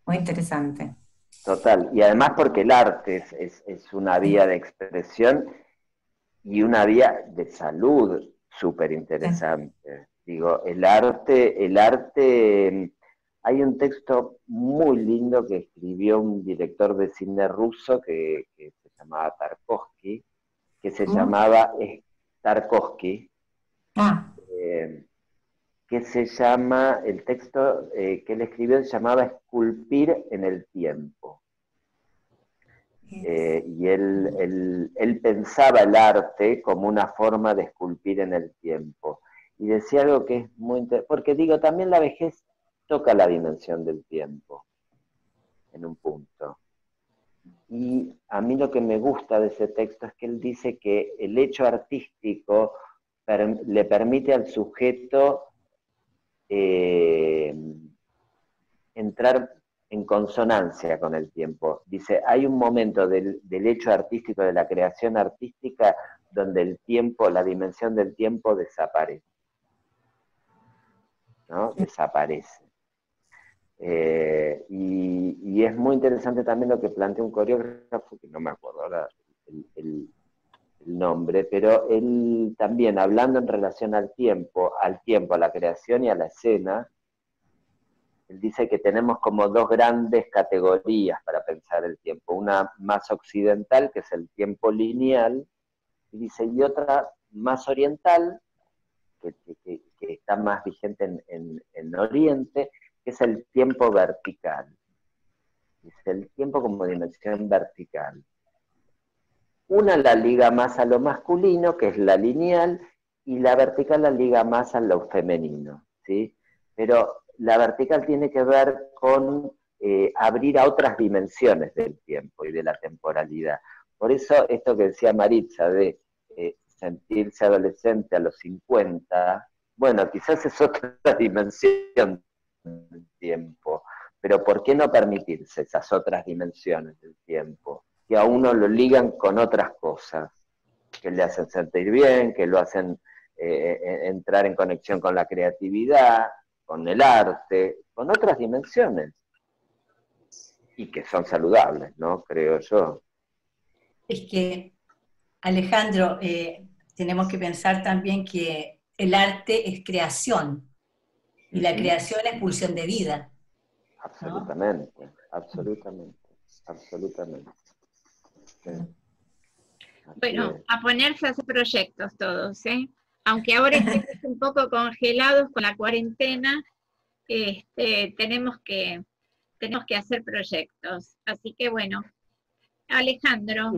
muy interesante. Total. Y además porque el arte es una vía de expresión y una vía de salud súper interesante. Digo, el arte, hay un texto muy lindo que escribió un director de cine ruso que se llamaba Tarkovsky, que se llamaba Tarkovsky, que se llama, el texto que él escribió se llamaba Esculpir en el tiempo. Y él pensaba el arte como una forma de esculpir en el tiempo. Y decía algo que es muy interesante, porque digo, también la vejez toca la dimensión del tiempo, en un punto. Y a mí lo que me gusta de ese texto es que él dice que el hecho artístico le permite al sujeto entrar en consonancia con el tiempo. Dice, hay un momento del hecho artístico, de la creación artística, donde el tiempo, la dimensión del tiempo desaparece. ¿No? Desaparece. Y es muy interesante también lo que plantea un coreógrafo, que no me acuerdo ahora el nombre, pero él también, hablando en relación al tiempo, a la creación y a la escena, él dice que tenemos como dos grandes categorías para pensar el tiempo. Una más occidental, que es el tiempo lineal, y dice, y otra más oriental, que está más vigente en Oriente, que es el tiempo vertical. Dice, el tiempo como dimensión vertical. Una la liga más a lo masculino, que es la lineal, y la vertical la liga más a lo femenino, ¿sí? Pero la vertical tiene que ver con abrir a otras dimensiones del tiempo y de la temporalidad. Por eso esto que decía Maritza de sentirse adolescente a los 50, bueno, quizás es otra dimensión del tiempo, pero ¿por qué no permitirse esas otras dimensiones del tiempo? Que a uno lo ligan con otras cosas, que le hacen sentir bien, que lo hacen entrar en conexión con la creatividad, con el arte, con otras dimensiones, y que son saludables, ¿no? Creo yo. Es que, Alejandro, tenemos que pensar también que el arte es creación, y la creación es pulsión de vida. Absolutamente, ¿no? absolutamente. Sí. Bueno, a ponerse a hacer proyectos todos, ¿eh? Aunque ahora estemos un poco congelados con la cuarentena, tenemos que hacer proyectos. Así que bueno, Alejandro.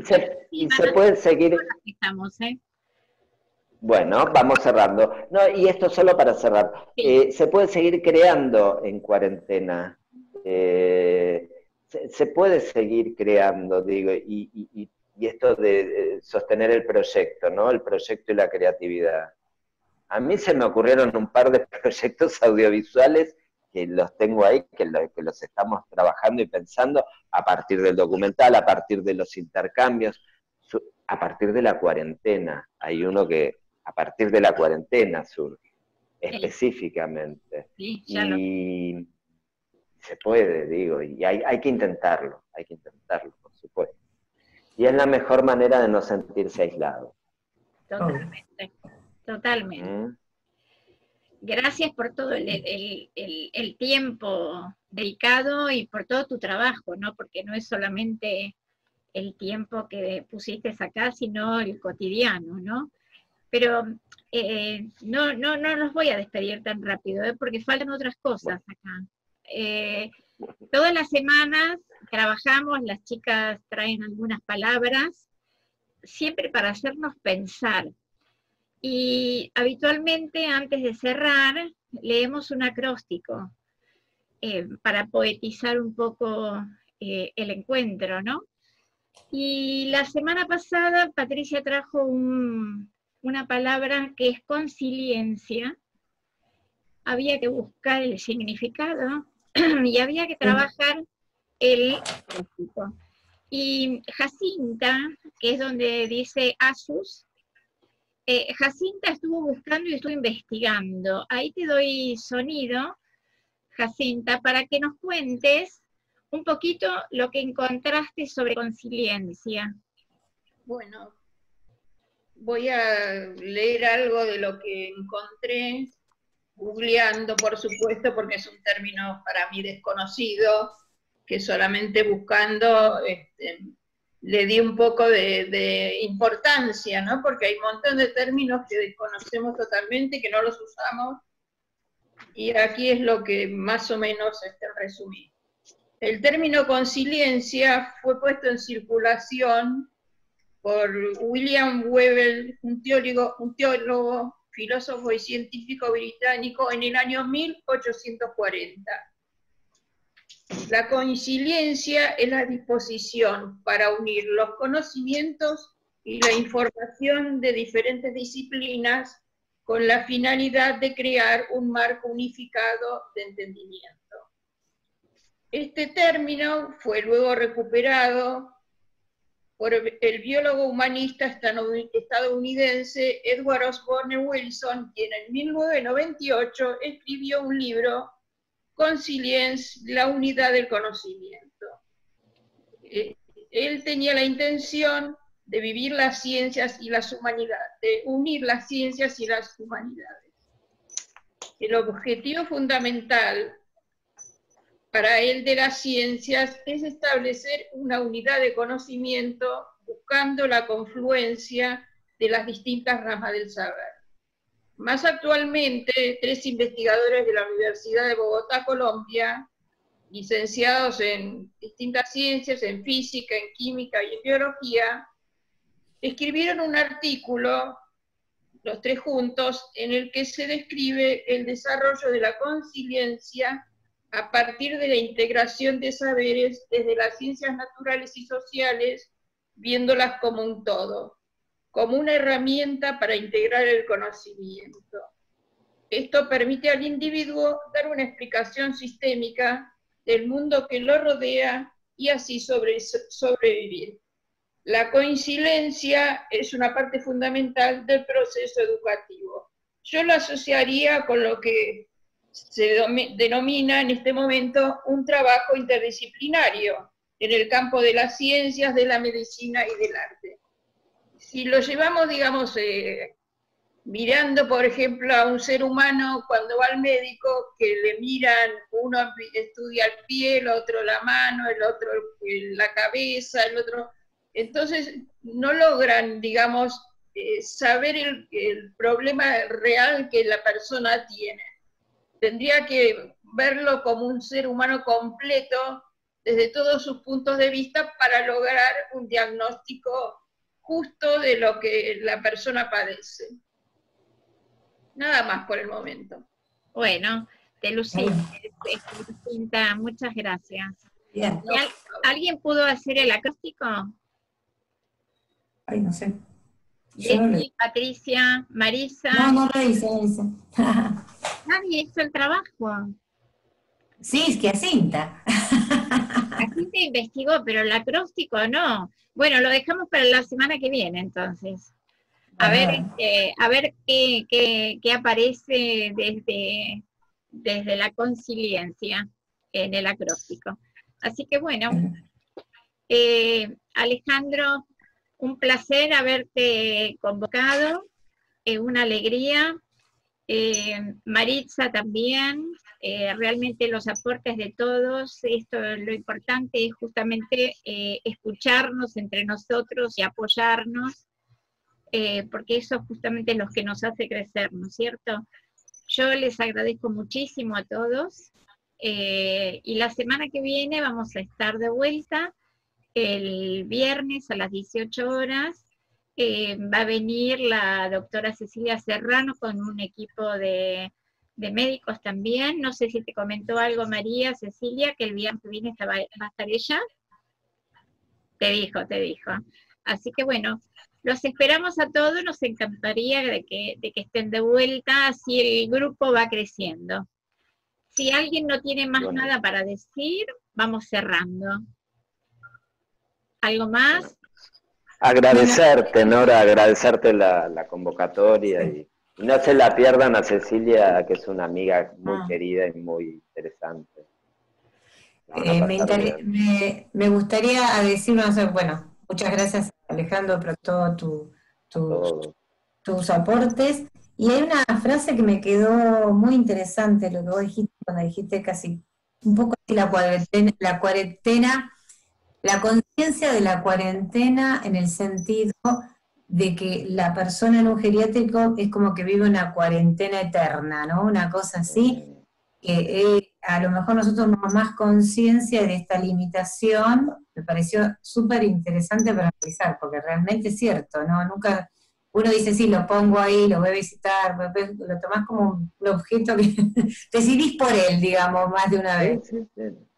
Y se puede seguir. Estamos, ¿eh? Bueno, vamos cerrando. No, y esto solo para cerrar. Sí. Se puede seguir creando en cuarentena. Se puede seguir creando, digo, y esto de sostener el proyecto, ¿no? El proyecto y la creatividad. A mí se me ocurrieron un par de proyectos audiovisuales que los tengo ahí, que los estamos trabajando y pensando a partir del documental, a partir de los intercambios, a partir de la cuarentena. Hay uno que a partir de la cuarentena surge, específicamente. Sí, y se puede, digo, y hay que intentarlo, por supuesto. Y es la mejor manera de no sentirse aislado. Totalmente, totalmente. Gracias por todo el tiempo dedicado y por todo tu trabajo, ¿no? Porque no es solamente el tiempo que pusiste acá, sino el cotidiano, ¿no? Pero no los voy a despedir tan rápido, porque faltan otras cosas acá. Todas las semanas trabajamos, las chicas traen algunas palabras, siempre para hacernos pensar. Y habitualmente, antes de cerrar, leemos un acróstico para poetizar un poco el encuentro, ¿no? Y la semana pasada Patricia trajo una palabra que es consiliencia, había que buscar el significado y había que trabajar el acróstico. Y Jacinta, que es donde dice Asus, Jacinta estuvo buscando y estuvo investigando. Ahí te doy sonido, Jacinta, para que nos cuentes un poquito lo que encontraste sobre consiliencia. Bueno, voy a leer algo de lo que encontré, googleando, por supuesto, porque es un término para mí desconocido, que solamente buscando le di un poco de importancia, ¿no? Porque hay un montón de términos que desconocemos totalmente, que no los usamos, y aquí es lo que más o menos resumí. El término consiliencia fue puesto en circulación por William Whewell, un teólogo, filósofo y científico británico, en el año 1840. La consiliencia es la disposición para unir los conocimientos y la información de diferentes disciplinas con la finalidad de crear un marco unificado de entendimiento. Este término fue luego recuperado por el biólogo humanista estadounidense Edward Osborne Wilson, quien en 1998 escribió un libro, Consilience, la unidad del conocimiento. Él tenía la intención de vivir las ciencias y las humanidades, de unir las ciencias y las humanidades. El objetivo fundamental para él de las ciencias es establecer una unidad de conocimiento buscando la confluencia de las distintas ramas del saber. Más actualmente, 3 investigadores de la Universidad de Bogotá, Colombia, licenciados en distintas ciencias, en física, en química y en biología, escribieron un artículo, los 3 juntos, en el que se describe el desarrollo de la consiliencia a partir de la integración de saberes desde las ciencias naturales y sociales, viéndolas como un todo, como una herramienta para integrar el conocimiento. Esto permite al individuo dar una explicación sistémica del mundo que lo rodea y así sobrevivir. La consiliencia es una parte fundamental del proceso educativo. Yo lo asociaría con lo que se denomina en este momento un trabajo interdisciplinario en el campo de las ciencias, de la medicina y del arte. Si lo llevamos, digamos, mirando, por ejemplo, a un ser humano cuando va al médico, que le miran, uno estudia el pie, el otro la mano, el otro la cabeza, el otro... Entonces no logran, digamos, saber el problema real que la persona tiene. Tendría que verlo como un ser humano completo desde todos sus puntos de vista para lograr un diagnóstico justo de lo que la persona padece. Nada más por el momento. Bueno, te luciste, Jacinta, muchas gracias. Bien. ¿Alguien pudo hacer el acróstico? Ay, no sé. Betty, Patricia, Marisa. No lo hice, no lo hice. Nadie hizo el trabajo. Sí, es que Jacinta. Jacinta investigó, pero el acróstico no. Bueno, lo dejamos para la semana que viene, entonces. A ver qué aparece desde la consiliencia en el acróstico. Así que bueno, Alejandro, un placer haberte convocado, una alegría. Maritza también, realmente los aportes de todos, lo importante es justamente escucharnos entre nosotros y apoyarnos, porque eso justamente es lo que nos hace crecer, ¿no es cierto? Yo les agradezco muchísimo a todos, y la semana que viene vamos a estar de vuelta, el viernes a las 18 horas, va a venir la doctora Cecilia Serrano con un equipo de médicos también. No sé si te comentó algo María, Cecilia, que el viernes que viene va a estar ella. Te dijo. Así que bueno, los esperamos a todos, nos encantaría de que estén de vuelta, así el grupo va creciendo. Si alguien no tiene más nada para decir, vamos cerrando. ¿Algo más? Agradecerte, Nora, agradecerte la convocatoria y no se la pierdan a Cecilia, que es una amiga muy querida y muy interesante. Me gustaría decir, bueno, muchas gracias Alejandro por todos tus aportes. Y hay una frase que me quedó muy interesante, lo que vos dijiste cuando dijiste casi un poco así la cuarentena, la conciencia de la cuarentena en el sentido de que la persona en un geriátrico es como que vive una cuarentena eterna, ¿no? Una cosa así, que a lo mejor nosotros tenemos más conciencia de esta limitación. Me pareció súper interesante para analizar, porque realmente es cierto, ¿no? Nunca uno dice, sí, lo pongo ahí, lo voy a visitar, lo tomás como un objeto que decidís por él, digamos, más de una vez. Sí.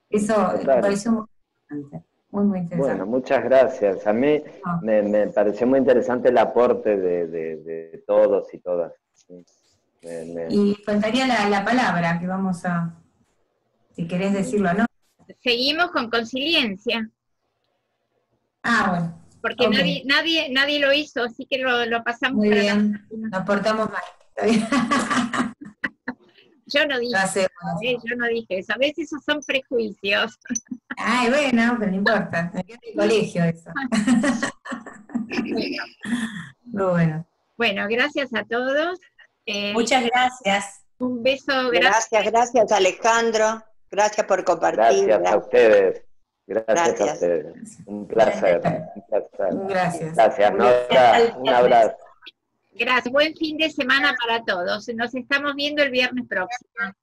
Eso me pareció muy interesante. Muy interesante. Bueno, muchas gracias. A mí me pareció muy interesante el aporte de todos y todas. Sí. Y faltaría la palabra que vamos a, si querés decirlo, ¿no? Seguimos con Consiliencia. Bueno. Porque nadie lo hizo, así que lo pasamos. Muy bien, nos portamos mal. Yo no dije eso, a veces esos son prejuicios. Ay, bueno, pero no importa, me queda en el colegio eso. Muy bueno. Bueno, gracias a todos. Muchas gracias. Un beso. Gracias Alejandro, gracias por compartir. Gracias a ustedes. Gracias a ustedes. Un placer. Gracias. Gracias, Nora. Un abrazo. Gracias. Buen fin de semana para todos. Nos estamos viendo el viernes próximo.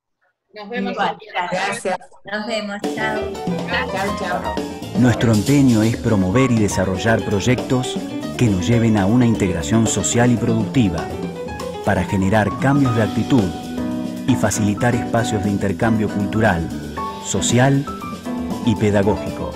Nos vemos. Gracias. Nos vemos. Chao. Chao. Nuestro empeño es promover y desarrollar proyectos que nos lleven a una integración social y productiva para generar cambios de actitud y facilitar espacios de intercambio cultural, social y pedagógico.